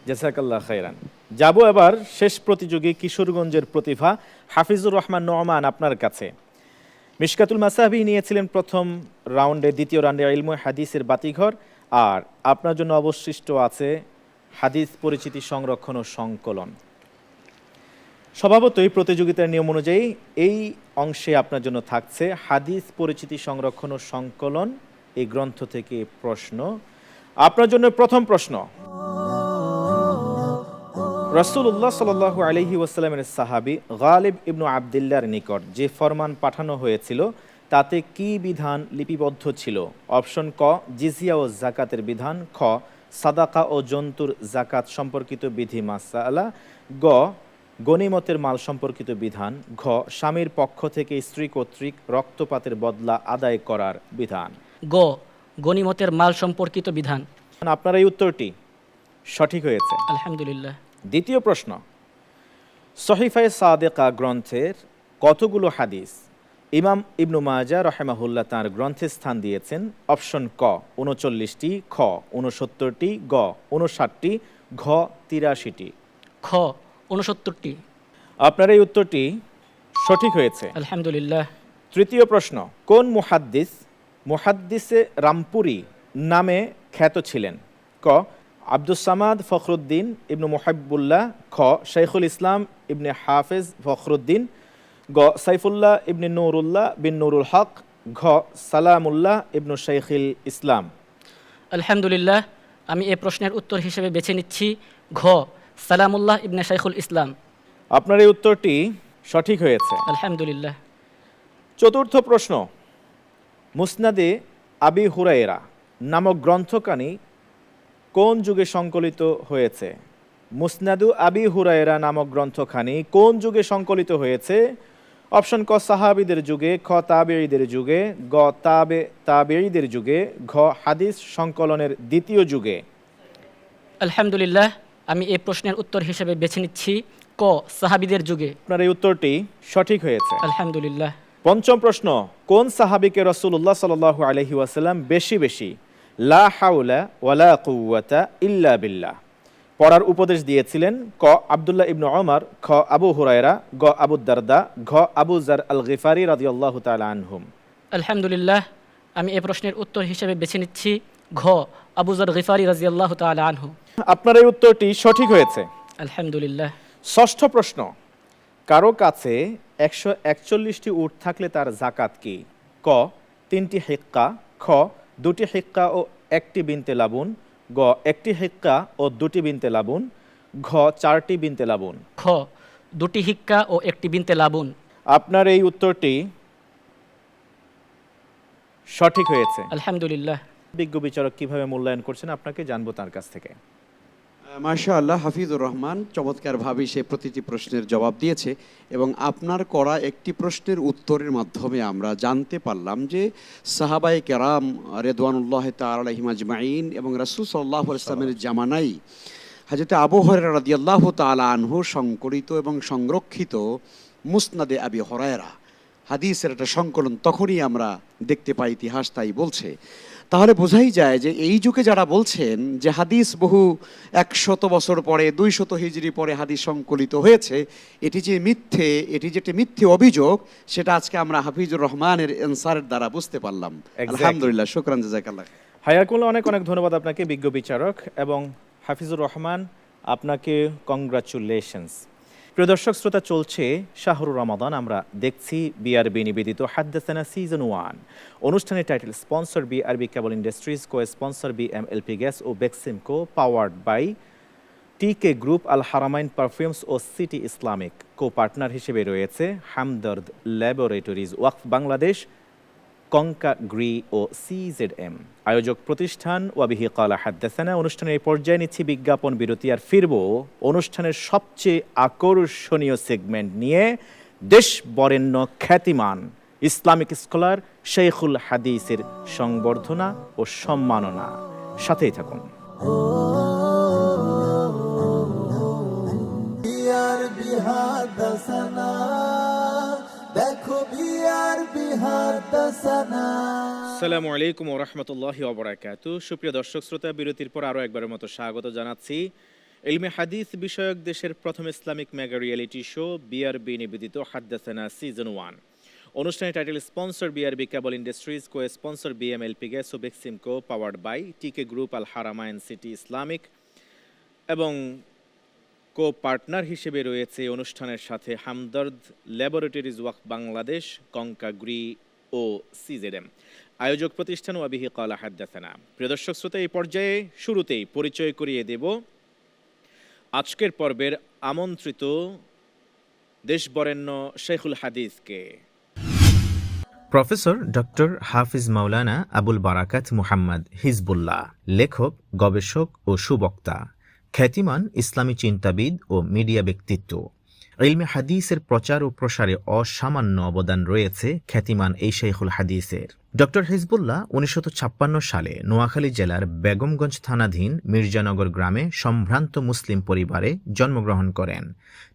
জাযাকাল্লাহ খাইরান। যাব এবার শেষ প্রতিযোগী কিশোরগঞ্জের প্রতিভা হাফিজুর রহমান নোমান আপনার কাছে। মিশকাতুল মাসাবি নিয়েছিলেন প্রথম রাউন্ডে, দ্বিতীয় রাউন্ডে ইলমু হাদিসের বাতিঘর, আর আপনার জন্য অবশিষ্ট আছে হাদিস পরিচিতি সংরক্ষণ ও সংকলন। স্বভাবতই প্রতিযোগিতার নিয়ম অনুযায়ী এই অংশে আপনার জন্য থাকছে হাদিস পরিচিতি সংরক্ষণ ও সংকলন এই গ্রন্থ থেকে প্রশ্ন। আপনার জন্য প্রথম প্রশ্ন, রাসূলুল্লাহ সাল্লাল্লাহু আলাইহি ওয়াসাল্লামের সাহাবী গালিব ইবনু আবদুল্লাহর নিকট যে ফরমান পাঠানো হয়েছিল তাতে কি বিধান লিপিবদ্ধ ছিল? অপশন ক জিজিয়া ও যাকাতের বিধান, খ সাদাকা ও জন্তুর যাকাত সম্পর্কিত বিধি মাসআলা, গ গনিমতের মাল সম্পর্কিত বিধান, ঘ স্বামীর পক্ষ থেকে স্ত্রী কর্তৃক রক্তপাতের বদলা আদায় করার বিধান। গ গনিমতের মাল সম্পর্কিত বিধান। আপনার এই উত্তরটি সঠিক হয়েছে। আলহামদুলিল্লাহ। দ্বিতীয় প্রশ্ন, সহিফায়ে সাদেকা গ্রন্থের কতগুলো হাদিস ইমাম ইবনু মাজাহ রাহিমাহুল্লাহ তাঁর গ্রন্থে স্থান দিয়েছেন? অপশন ক 39টি, খ 69টি, গ 59টি, ঘ 83টি। খ 69টি। আপনার এই উত্তরটি সঠিক হয়েছে। আলহামদুলিল্লাহ। তৃতীয় প্রশ্ন, কোন মুহাদ্দিসে রামপুরি নামে খ্যাত ছিলেন? ক আব্দুস সামাদ ফখরুদ্দিন ইবনু মুহিব্বুল্লাহ, খ শাইখুল ইসলাম ইবনে হাফেজ ফখরুদ্দিন, গ সাইফুল্লাহ ইবনে নুরুল্লাহ বিন নুরুল হক, ঘ সালামুল্লাহ ইবনু শাইখুল ইসলাম। আলহামদুলিল্লাহ, আমি এই প্রশ্নের উত্তর হিসেবে বেছে নিচ্ছি ঘ সালামুল্লাহ ইবনে শাইখুল ইসলাম। আপনার এই উত্তরটি সঠিক হয়েছে। আলহামদুলিল্লাহ। চতুর্থ প্রশ্ন, মুসনাদে আবি হুরায়রা নামক গ্রন্থখানি কোন যুগে সংকলিত হয়েছে? মুসনাদু আবি হুরায়রা নামক গ্রন্থখানি কোন যুগে সংকলিত হয়েছে? অপশন ক সাহাবীদের যুগে, খ তাবেঈদের যুগে, গ তাবেঈদের যুগে, ঘ হাদিস সংকলনের দ্বিতীয় যুগে। আলহামদুলিল্লাহ, আমি এই প্রশ্নের উত্তর হিসেবে বেছে নিচ্ছি ক সাহাবীদের যুগে। আপনার এই উত্তরটি সঠিক হয়েছে। আলহামদুলিল্লাহ। পঞ্চম প্রশ্ন, কোন সাহাবীকে রাসূলুল্লাহ সাল্লাল্লাহু আলাইহি ওয়াসাল্লাম বেশি বেশি লা হাওলা ওয়ালা কুওয়াতা ইল্লা বিল্লাহ পড়ার উপদেশ দিয়েছিলেন? ক আব্দুল্লাহ ইবনু ওমর, খ আবু হুরায়রা, গ আবু দারদা, ঘ আবু যার আল গিফারি রাদিয়াল্লাহু তাআলা আনহুম। আলহামদুলিল্লাহ, আমি এই প্রশ্নের উত্তর হিসেবে বেছে নিচ্ছি ঘ আবু যার গিফারি রাদিয়াল্লাহু তাআলা আনহু। আপনার এই উত্তরটি সঠিক হয়েছে। আলহামদুলিল্লাহ। ষষ্ঠ প্রশ্ন, কারো কাছে 141টি উট থাকলে তার যাকাত কি? ক 3টি হিক্কা, খ 2টি হিক্কা ও 1টি বিনতে লাবুন, গ 1টি হিক্কা ও 2টি বিনতে লাবুন, ঘ 4টি বিনতে লাবুন। খ 2টি হিক্কা ও 1টি বিনতে লাবুন। আপনার এই উত্তরটি সঠিক হয়েছে। আলহামদুলিল্লাহ। বিজ্ঞ বিচারক কিভাবে মূল্যায়ন করছেন আপনাকে জানবো তার কাছ থেকে। মাশাআল্লাহ, হাফিজুর রহমান চমৎকারভাবে সে প্রতিটি প্রশ্নের জবাব দিয়েছে এবং আপনার করা একটি প্রশ্নের উত্তরের মাধ্যমে আমরা জানতে পারলাম যে সাহাবায়ে কেরাম রিদওয়ানুল্লাহি তাআলা আলাইহিম আজমাইন এবং রাসূল সাল্লাল্লাহু আলাইহি ওয়াসাল্লামের জামানায় হযরত আবু হুরায়রা রাদিয়াল্লাহু তাআলা আনহু সংকলিত এবং সংরক্ষিত মুসনাদে আবি হুরায়রা হাদিসের একটা সংকলন তখনই আমরা দেখতে পাই, ইতিহাস তাই বলছে। তাহলে বোঝাই যায় যে এই যুগে যারা বলছেন যে হাদিস বহু 100 বছর পরে 200 হিজরি পরে হাদিস সংকলিত হয়েছে, এটি যে একটি মিথ্যে অভিযোগ, সেটা আজকে আমরা হাফিজুর রহমানের এনসারের দ্বারা বুঝতে পারলাম। আলহামদুলিল্লাহ, শুকরান, জাযাকাল্লাহ। হায়াকুল্লাহ, অনেক অনেক ধন্যবাদ আপনাকে বিজ্ঞ বিচারক, এবং হাফিজুর রহমান আপনাকে কংগ্রাচুলেশনস। প্রিয় দর্শক শ্রোতা, চলছে শাহরুর রমাদান। আমরা দেখছি বিআরবি নিবেদিত হাদ্দাসানা সিজন 1 অনুষ্ঠানের title sponsor BRB cable industries, co sponsor BMLP gas ও Beximco, powered by TK group, Al Haramain perfumes ও সিটি ইসলামিক। কো পার্টনার হিসেবে রয়েছে হামদর্দ ল্যাবরেটরিজ, ওয়াকফ বাংলাদেশ, কঙ্কাগ্রি ও সিজেডএম। আয়োজক প্রতিষ্ঠান ওয়াবিহি ক্বালা হাদ্দাসানা। অনুষ্ঠানের এই পর্যায়ে নিচ্ছি বিজ্ঞাপন বিরতি, আর ফিরব অনুষ্ঠানের সবচেয়ে আকর্ষণীয় সেগমেন্ট নিয়ে, দেশ বরেণ্য খ্যাতিমান ইসলামিক স্কলার শেখুল হাদিসের সংবর্ধনা ও সম্মাননা। সাথেই থাকুন। বিআরবি হাদাসানা, দেখো বিআরবি হাদাসানা। আসসালামু আলাইকুম ওয়া রাহমাতুল্লাহি ওয়া বারাকাতুহু। সুপ্রিয় দর্শক শ্রোতা, বিরতির পর আরও একবারের মতো স্বাগত জানাচ্ছি ইলমে হাদিস বিষয়ক দেশের প্রথম Islamic mega reality show BRB নিবেদিত হাদ্দাসানা সিজন 1 অনুষ্ঠানের title sponsor BRB cable industries, co sponsor BMLP gas ও Beximco, powered by TK group, Al Haramain City Islamic, এবং কো পার্টনার হিসেবে রয়েছে অনুষ্ঠানের সাথে হামদর্দ ল্যাবরেটরিজ, ওয়াকফ বাংলাদেশ, কঙ্কাগ্রি ও সিজেডএম। আয়োজক প্রতিষ্ঠান ওয়াবিহি ক্বালা হাদ্দাসানা। প্রিয় দর্শক শ্রোতা, এই পর্যায়ে শুরুতেই পরিচয় করিয়ে দেব আজকের পর্বের আমন্ত্রিত দেশবরেণ্য শেখুল হাদিসকে। প্রফেসর ডক্টর হাফিজ মাওলানা আবুল বারাকাত মুহাম্মদ হিজবুল্লাহ, লেখক, গবেষক ও সুবক্তা, খ্যাতিমান ইসলামী চিন্তাবিদ ও মিডিয়া ব্যক্তিত্ব। ইলমে হাদিসের প্রচার ও প্রসারে অসামান্য অবদান রয়েছে খ্যাতিমান এই শেখুল হাদিসের। ডক্টর হিজবুল্লাহ 1956 সালে নোয়াখালী জেলার বেগমগঞ্জ থানাধীন মির্জানগর গ্রামে সম্ভ্রান্ত মুসলিম পরিবারে জন্মগ্রহণ করেন।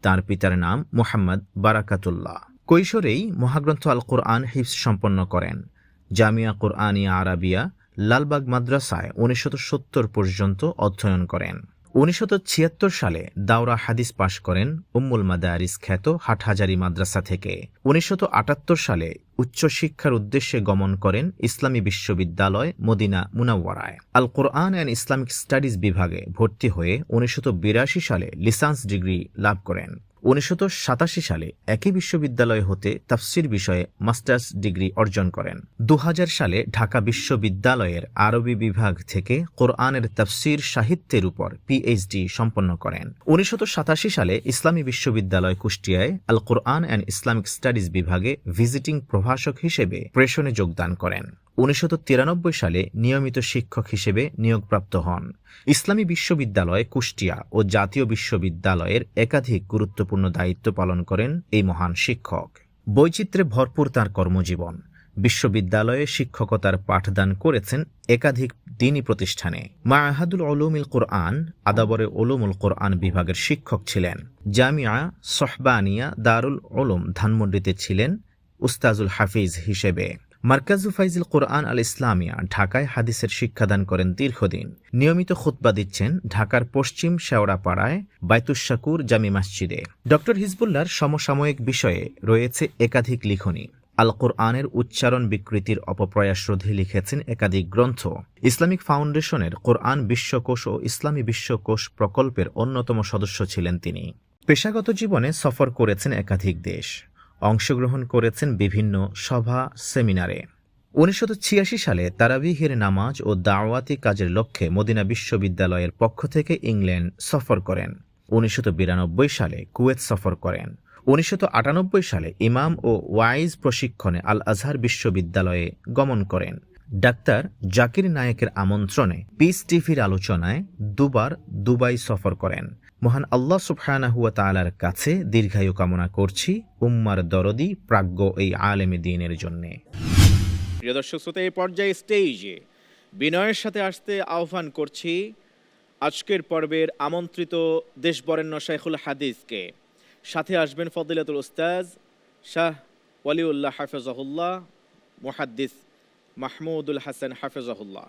তার পিতার নাম মুহাম্মদ বারাকাতুল্লাহ। কৈশোরেই মহাগ্রন্থ আল কোরআন হিফজ সম্পন্ন করেন। জামিয়া কুরআনিয়া আরাবিয়া লালবাগ মাদ্রাসায় 1970 পর্যন্ত অধ্যয়ন করেন। 1976 সালে দাওরা হাদিস পাশ করেন উম্মুল মাদারিস খ্যাত হাটহাজারী মাদ্রাসা থেকে। 1978 সালে উচ্চশিক্ষার উদ্দেশ্যে গমন করেন ইসলামী বিশ্ববিদ্যালয় মদিনা মুনাওয়ারায়। Al Quran and Islamic studies বিভাগে ভর্তি হয়ে 1982 সালে লিসেন্স ডিগ্রি লাভ করেন। 1987 সালে একই বিশ্ববিদ্যালয় হতে তাফসির বিষয়ে মাস্টার্স ডিগ্রি অর্জন করেন। 2000 সালে ঢাকা বিশ্ববিদ্যালয়ের আরবি বিভাগ থেকে কোরআনের তাফসির সাহিত্যের উপর পিএইচডি সম্পন্ন করেন। 1987 সালে ইসলামী বিশ্ববিদ্যালয় কুষ্টিয়ায় আল কোরআন অ্যান্ড ইসলামিক স্টাডিজ বিভাগে ভিজিটিং প্রভাষক হিসেবে প্রেষণে যোগদান করেন। 1993 সালে নিয়মিত শিক্ষক হিসেবে নিয়োগপ্রাপ্ত হন। ইসলামী বিশ্ববিদ্যালয় কুষ্টিয়া ও জাতীয় বিশ্ববিদ্যালয়ের একাধিক গুরুত্বপূর্ণ দায়িত্ব পালন করেন এই মহান শিক্ষক। বৈচিত্র্যে ভরপুর তার কর্মজীবন। বিশ্ববিদ্যালয়ে শিক্ষকতার পাঠদান করেছেন একাধিক দ্বীনী প্রতিষ্ঠানে। মাআহাদুল উলুমিল কোরআন আদাবরে উলুমুল কোরআন বিভাগের শিক্ষক ছিলেন। জামিয়া সোহবানিয়া দারুল উলুম ধানমন্ডিতে ছিলেন উস্তাজুল হাফিজ হিসেবে। মার্কাজু ফাইজুল কোরআন আল ইসলামিয়া ঢাকায় হাদিসের শিক্ষাদান করেন দীর্ঘদিন। নিয়মিত খুতবা দিচ্ছেন ঢাকার পশ্চিম শেওড়াপাড়ায় বাইতুশ-শাকুর জামি মসজিদে। ডক্টর হিজবুল্লাহর সমসাময়িক বিষয়ে রয়েছে একাধিক লিখনী। আল কোরআনের উচ্চারণ বিকৃতির অপপ্রয়াস রোধে লিখেছেন একাধিক গ্রন্থ। ইসলামিক ফাউন্ডেশনের কোরআন বিশ্বকোষ ও ইসলামী বিশ্বকোষ প্রকল্পের অন্যতম সদস্য ছিলেন তিনি। পেশাগত জীবনে সফর করেছেন একাধিক দেশ, অংশগ্রহণ করেছেন বিভিন্ন সভা সেমিনারে। 1986 সালে তারাবিহের নামাজ ও দাওয়াতি কাজের লক্ষ্যে মদিনা বিশ্ববিদ্যালয়ের পক্ষ থেকে ইংল্যান্ড সফর করেন। 1992 সালে কুয়েত সফর করেন। 1998 সালে ইমাম ও ওয়াইজ প্রশিক্ষণে আল আজহার বিশ্ববিদ্যালয়ে গমন করেন। ডাক্তার জাকির নায়েকের আমন্ত্রণে পিস টিভির আলোচনায় দুবার দুবাই সফর করেন। মহান আল্লাহ সুবহানাহু ওয়া তাআলার কাছে দীর্ঘায়ু কামনা করছি উম্মার দরদি প্রাজ্ঞ এই আলেমে দ্বীনের জন্য। প্রিয় দর্শক শ্রোতা, এই পর্যায়ে স্টেজে বিনয়ের সাথে আসতে আহ্বান করছি আজকের পর্বের আমন্ত্রিত দেশবরেণ্য শেখুল হাদিসকে। সাথে আসবেন ফদিলাতুল উস্তাজ শাহ ওয়ালিউল্লাহ হাফেজাহুল্লাহ মুহাদ্দিস মাহমুদুল হাসান হাফেজাহুল্লাহ।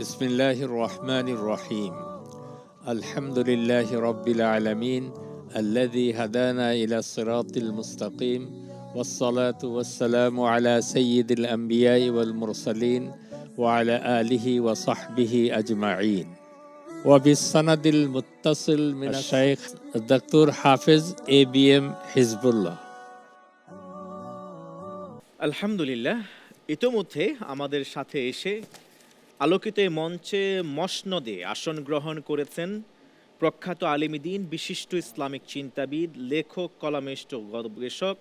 بسم الله الرحمن الرحيم الحمد لله رب العالمين الذي هدانا إلى الصراط المستقيم والصلاة والسلام على سيد الأنبياء والمرسلين وعلى آله وصحبه أجمعين وبالسند المتصل من الشيخ الدكتور حافظ ABM حزب الله। আলহামদুলিল্লাহ, ইতোমধ্যে আমাদের সাথে এসে আলোকিত এই মঞ্চে মসনদে আসন গ্রহণ করেছেন প্রখ্যাত আলিমদ্বীন, বিশিষ্ট ইসলামিক চিন্তাবিদ, লেখক, কলামিস্ট, গবেষক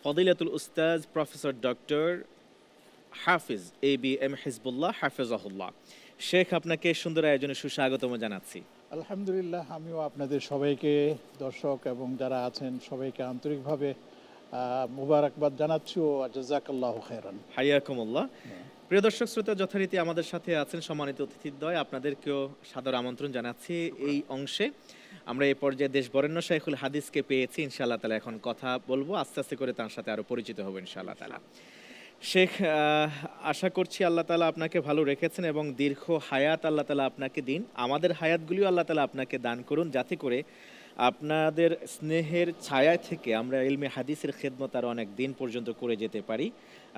ফদিলাতুল উস্তাজ প্রফেসর ডক্টর হাফিজ ABM হিজবুল্লাহ হাফেজাহুল্লাহ। শেখ, আপনাকে সুন্দর আয়োজনে সুস্বাগতম জানাচ্ছি। আলহামদুলিল্লাহ, আমিও আপনাদের সবাইকে, দর্শক এবং যারা আছেন সবাইকে আন্তরিকভাবে মুবারকবাদ জানাচ্ছি ও জাযাকাল্লাহু খাইরান। হাইয়াকুমুল্লাহ। প্রিয় দর্শক শ্রোতা, যথারীতি আমাদের সাথে আছেন সম্মানিত অতিথিদ্বয়, আপনাদেরকেও সাদর আমন্ত্রণ জানাচ্ছি এই অংশে। আমরা এই পর্যায়ে দেশ বরেণ্য শাইখুল হাদিসকে পেয়েছি, ইনশাআল্লাহ তাআলা এখন কথা বলবো, আস্তে আস্তে করে তার সাথে আরো পরিচিত হবো ইনশাআল্লাহ তাআলা। শেখ, আশা করছি আল্লাহ তাআলা আপনাকে ভালো রেখেছেন এবং দীর্ঘ হায়াত আল্লাহ তাআলা আপনাকে দিন। আমাদের হায়াতগুলিও আল্লাহ তাআলা আপনাকে দান করুন, যাতে করে আপনাদের স্নেহের ছায়া থেকে আমরা ইলমে হাদিসের খেদমত আরও অনেক দিন পর্যন্ত করে যেতে পারি।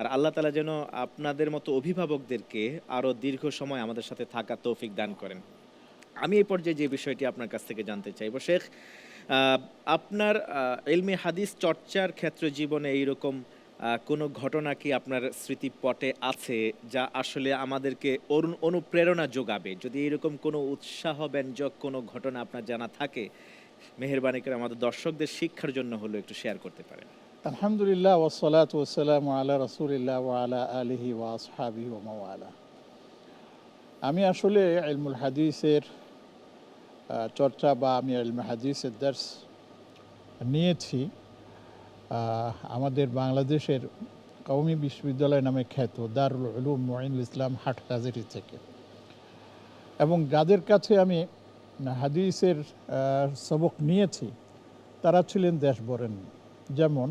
আর আল্লাহ তাআলা যেন আপনাদের মতো অভিভাবকদেরকে আরও দীর্ঘ সময় আমাদের সাথে থাকা তৌফিক দান করেন। আমি এই পর্যায়ে যে বিষয়টি আপনার কাছ থেকে জানতে চাইব শেখ, আপনার ইলমে হাদিস চর্চার ক্ষেত্র জীবনে এইরকম কোনো ঘটনা কি আপনার স্মৃতিপটে আছে যা আসলে আমাদেরকে অনুপ্রেরণা যোগাবে? যদি এরকম কোনো উৎসাহব্যঞ্জক কোনো ঘটনা আপনার জানা থাকে, মেহেরবানি করে আমাদের দর্শকদের শিক্ষার জন্য হলো একটু শেয়ার করতে পারেন। আলহামদুলিল্লাহ, ওয়াসসালাতু ওয়াসসালামু আলা রাসূলিল্লাহ ওয়া আলা আলিহি ওয়া আসহাবিহি ওয়া মাওয়ালা। আমি আসলে ইলমুল হাদিসের চর্চা বা আমি ইলমে হাদিসের দার্স নিয়েছি আমাদের বাংলাদেশের কওমি বিশ্ববিদ্যালয় নামে খ্যাত দারুল উলুম মুঈনুল ইসলাম হাটহাজারী থেকে, এবং যাদের কাছে আমি হাদিসের সবক নিয়েছি তারা ছিলেন দেশ বরেণ্য। যেমন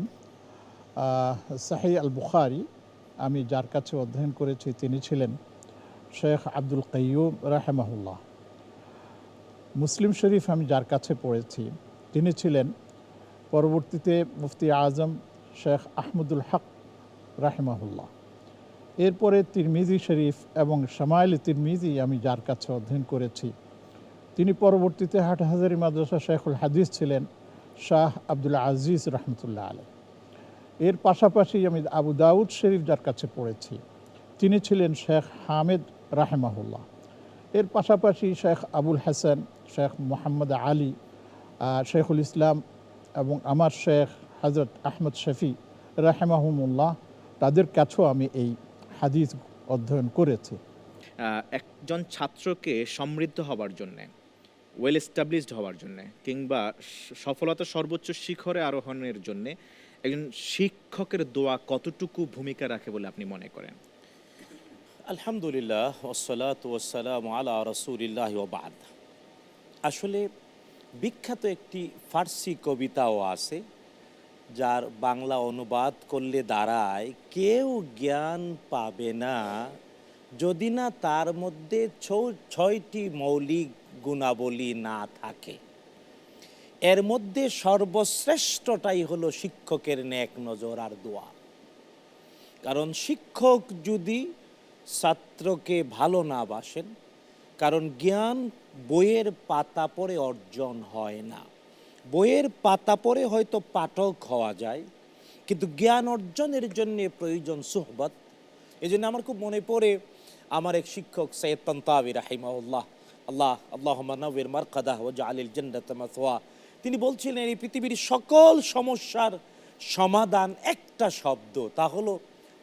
সাহিহ আল বুখারী আমি যার কাছে অধ্যয়ন করেছি তিনি ছিলেন শেখ আব্দুল কাইয়ুম রাহিমাহুল্লাহ। মুসলিম শরীফ আমি যার কাছে পড়েছি তিনি ছিলেন পরবর্তীতে মুফতি আজম শেখ আহমদুল হক রাহিমাহুল্লাহ। এরপরে তিরমিজি শরীফ এবং শামাইল তিরমিজি আমি যার কাছে অধ্যয়ন করেছি তিনি পরবর্তীতে হাটহাজারী মাদ্রাসা শেখুল হাদিস ছিলেন শাহ আব্দুল আজিজ রহমতুল্লাহ আলাইহ। এর পাশাপাশি আমি আবু দাউদ শরীফ যার কাছে পড়েছি তিনি ছিলেন শেখ হামেদ রাহেমাহুল্লাহ। এর পাশাপাশি শেখ আবুল হাসান, শেখ মোহাম্মদ আলী, শেখুল ইসলাম এবং আমার শেখ হজরত আহমদ শফি রাহেমাহুমুল্লাহ, তাদের কাছেও আমি এই হাদিস অধ্যয়ন করেছি। একজন ছাত্রকে সমৃদ্ধ হবার জন্যে, ওয়েল এস্টাবলিশড হওয়ার জন্যে, কিংবা সফলতা সর্বোচ্চ শিখরে আরোহণের জন্যে একজন শিক্ষকের দোয়া কতটুকু ভূমিকা রাখে বলে আপনি মনে করেন? আলহামদুলিল্লাহ, ওয়াসসালাতু ওয়াসসালামু আলা রাসূলিল্লাহি ওয়া বা'দ। আসলে বিখ্যাত একটি ফার্সি কবিতাও আছে যার বাংলা অনুবাদ করলে দাঁড়ায়, কেউ জ্ঞান পাবে না যদি না তার মধ্যে ছয়টি মৌলিক গুণাবলী না থাকে। এর মধ্যে সর্বশ্রেষ্ঠটাই হলো শিক্ষকের নেক নজর আর দোয়া। কারণ শিক্ষক যদি ছাত্রকে ভালো না বাসেন, কারণ জ্ঞান বইয়ের পাতা পড়ে অর্জন হয় না। বইয়ের পাতা পড়ে হয়তো পাঠক হওয়া যায়, কিন্তু জ্ঞান অর্জনের জন্য প্রয়োজন সুহবত। এই জন্য আমার খুব মনে পড়ে আমার এক শিক্ষক সৈয়দ তানতাবী রাহিমাহুল্লাহ, আল্লাহুম্মা নাওয়ির মারকাদাহ ওয়াজআলিল জান্নাতা মাসওয়া, তিনি বলছিলেন এই পৃথিবীর সকল সমস্যার সমাধান একটা শব্দ, তা হলো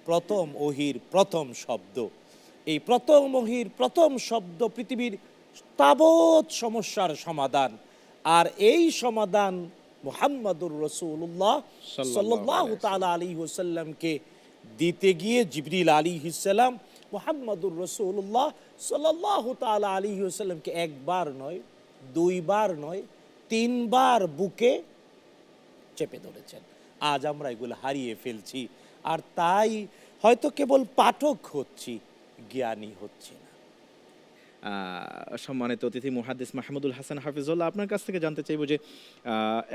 প্রথম ওহির প্রথম শব্দ। এই প্রথম ওহির প্রথম শব্দ পৃথিবীর তাবৎ সমস্যার সমাধান। আর এই সমাধান মুহাম্মাদুর রাসূলুল্লাহ সাল্লাল্লাহু তাআলা আলাইহি ওয়াসাল্লামকে দিতে গিয়ে জিবরিল আলাইহিস সালাম মুহাম্মাদুর রাসূলুল্লাহ সাল্লাল্লাহু তাআলা আলাইহি ওয়াসাল্লামকে একবার নয়, দুইবার নয়, তিনবার বুকে চেপে ধরেছেন। আজ আমরা এগুলো হারিয়ে ফেলছি। আর তাই হয়তো কেবল পাঠক হচ্ছি, জ্ঞানী হচ্ছি না। সম্মানিত অতিথি মুহাদ্দিস মাহমুদুল হাসান হাফিজুল্লাহ, আপনার কাছ থেকে জানতে চাইব যে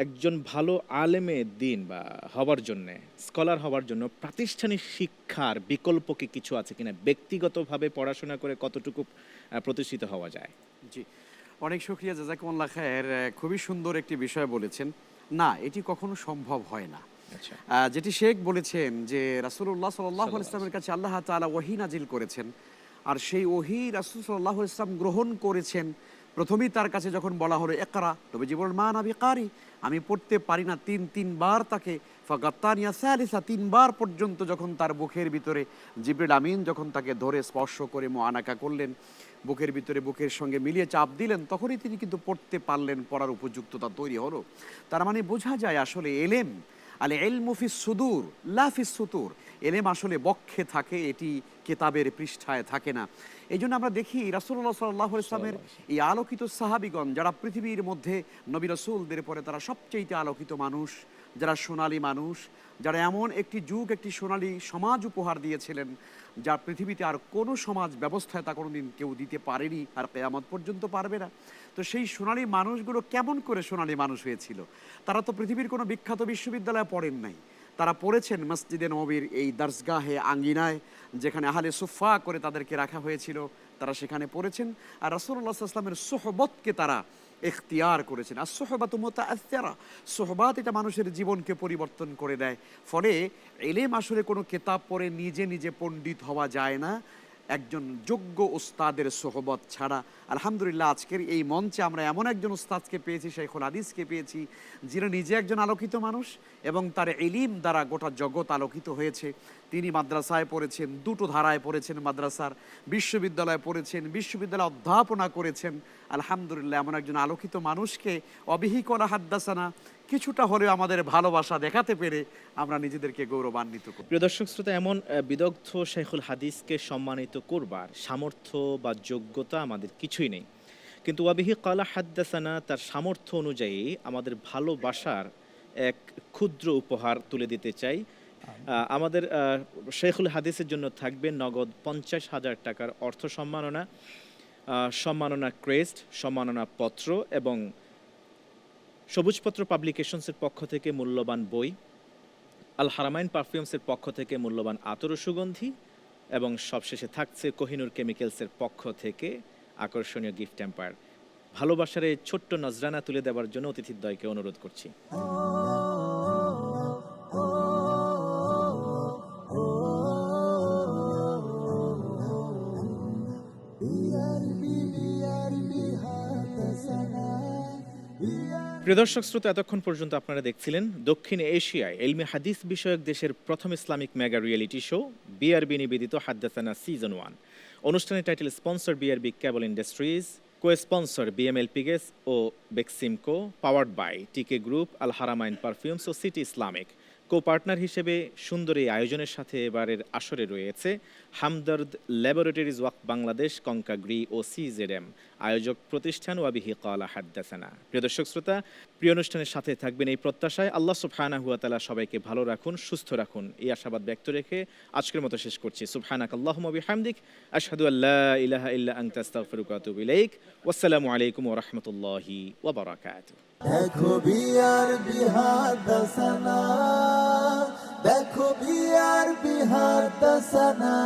একজন ভালো আলেমে দিন বা হওয়ার জন্যে, স্কলার হওয়ার জন্য প্রাতিষ্ঠানিক শিক্ষার বিকল্প কি কিছু আছে কিনা? ব্যক্তিগতভাবে পড়াশোনা করে কতটুকু প্রতিষ্ঠিত হওয়া যায়? জি, অনেক শুকরিয়া, জাযাকুমুল্লাহ খায়ের। খুবই সুন্দর একটি বিষয় বলেছেন। না, এটি কখনো সম্ভব হয় না। আচ্ছা, যেটি শেখ বলেছেন যে রাসূলুল্লাহ সাল্লাল্লাহু আলাইহি ওয়াসাল্লামের কাছে আল্লাহ তাআলা ওহী নাজিল করেছেন, আর সেই ওহী রাসূল সাল্লাল্লাহু আলাইহি ওয়াসাল্লাম গ্রহণ করেছেন। প্রথমেই তার কাছে যখন বলা হলো ইকরা, নবীজি বলেন মা না বিকারি, আমি পড়তে পারি না। তিনবার তাকে ফাগাত্তানিয়া সালিসা, তিনবার পর্যন্ত যখন তার বুকের ভিতরে জিবরিল আমিন যখন তাকে ধরে স্পর্শ করে মুআনাকা করলেন, বুকের ভিতরে বুকের সঙ্গে মিলিয়ে চাপ দিলেন, তখনই তিনি কিন্তু পড়তে পারলেন, পড়ার উপযুক্ততা তৈরি হলো। তার মানে বোঝা যায় আসলে এলেম, আলে ইলমু ফিস সুদূর লা ফিস সুতুর, এলেম আসলে বক্ষে থাকে, এটি কিতাবের পৃষ্ঠায় থাকে না। এই জন্য আমরা দেখি রাসূলুল্লাহ সাল্লাল্লাহু আলাইহি ওয়াসাল্লামের এই আলোকিত সাহাবীগণ, যারা পৃথিবীর মধ্যে নবী রাসূলদের পরে তারা সবচেয়ে আলোকিত মানুষ, যারা সোনালী মানুষ, যারা এমন একটি যুগ, একটি সোনালী সমাজ উপহার দিয়েছিলেন, যা পৃথিবীতে আর কোনো সমাজ ব্যবস্থায় তা কোনোদিন কেউ দিতে পারেনি, আর কিয়ামত পর্যন্ত পারবে না। তো সেই সোনালী মানুষগুলো কেমন করে সোনালী মানুষ হয়েছিল? তারা তো পৃথিবীর কোনো বিখ্যাত বিশ্ববিদ্যালয়ে পড়েন নাই, তারা পড়েছেন মসজিদে নববীর এই দার্সগাহে, আঙ্গিনায়, যেখানে আহলে সুফা করে তাদেরকে রাখা হয়েছিল, তারা সেখানে পড়েছেন। আর রাসূলুল্লাহ সাল্লাল্লাহু আলাইহি ওয়াসাল্লামের সোহবতকে তারা ইখতিয়ার করেছেন। আর সোহবাত মুতাআসসিরা, সোহবাত এটা মানুষের জীবনকে পরিবর্তন করে দেয়। ফলে ইলম আসলে কোনো কিতাব পড়ে নিজে নিজে পণ্ডিত হওয়া যায় না, একজন যোগ্য উস্তাদের সোহবত ছাড়া। আলহামদুলিল্লাহ, আজকের এই মঞ্চে আমরা এমন একজন উস্তাদকে পেয়েছি, শাইখুল হাদিসকে পেয়েছি, যিনি নিজে একজন আলোকিত মানুষ এবং তার ইলম দ্বারা গোটা জগৎ আলোকিত হয়েছে। তিনি মাদ্রাসায় পড়েছেন, দুটো ধারায় পড়েছেন মাদ্রাসার, বিশ্ববিদ্যালয়ে পড়েছেন, বিশ্ববিদ্যালয়ে অধ্যাপনা করেছেন। আলহামদুলিল্লাহ, এমন একজন আলোকিত মানুষকে অবিহিকলা হাদ্দাসানা কিছুটা হলেও আমাদের ভালোবাসা দেখাতে পেরে আমরা নিজেদেরকে গৌরবান্বিত করি। প্রিয় দর্শক শ্রোতা, এমন বিদগ্ধ শাইখুল হাদিসকে সম্মানিত করবার সামর্থ্য বা যোগ্যতা আমাদের কিছুই নেই, কিন্তু ওয়াবিহি কালা হাদ্দাসানা তার সামর্থ্য অনুযায়ী আমাদের ভালোবাসার এক ক্ষুদ্র উপহার তুলে দিতে চাই। আমাদের শাইখুল হাদিসের জন্য থাকবে নগদ 50,000 টাকার অর্থ সম্মাননা, সম্মাননা ক্রেস্ট, সম্মাননা পত্র এবং সবুজপত্র পাবলিকেশনসের পক্ষ থেকে মূল্যবান বই, আল হারামাইন পারফিউমসের পক্ষ থেকে মূল্যবান আতর সুগন্ধি, এবং সবশেষে থাকছে কোহিনুর কেমিক্যালসের পক্ষ থেকে আকর্ষণীয় গিফট হ্যাম্পার। ভালোবাসার এই ছোট্ট নজরানা তুলে দেওয়ার জন্য অতিথিদ্বয়কে অনুরোধ করছি। প্রিয় দর্শক শ্রোতা, এতক্ষণ পর্যন্ত আপনারা দেখছিলেন দক্ষিণ এশিয়ায় ইলমে হাদিস বিষয়ক দেশের প্রথম Islamic mega reality show BRB নিবেদিত হাদ্দাসানা সিজন 1। অনুষ্ঠানের title sponsor BRB cable industries, co sponsor BML P gas ও Beximco, powered by TK group, Al Haramain perfumes ও সিটি ইসলামিক। কো পার্টনার হিসেবে সুন্দর এই আয়োজনের সাথে এবারের আসরে রয়েছে হামদর্দ ল্যাবরেটরিজ ওয়াক্ফ বাংলাদেশ, কঙ্কাগ্রি ও সিজেডএম। আয়োজক প্রতিষ্ঠান ওয়াবিহি কালা হাদ্দাসানা। প্রিয় দর্শক শ্রোতা, প্রিয় অনুষ্ঠানের সাথে থাকবেন এই প্রত্যাশায়। আল্লাহ সুবহানাহু ওয়া তাআলা সবাইকে ভালো রাখুন, সুস্থ রাখুন, এই আশাবাদ ব্যক্ত রেখে আজকের মতো শেষ করছি। সুবহানাকাল্লাহুম্মা ওয়া বিহামদিক, আশহাদু আল্লা ইলাহা ইল্লা আনতা আস্তাগফিরুকা ওয়া আতুবু ইলাইক। ওয়াসসালামু আলাইকুম ওয়া রাহমাতুল্লাহি ওয়া বারাকাতুহু। দেখো বিআরবি হাদ্দাসানা, দেখো বিআরবি হাদ্দাসানা।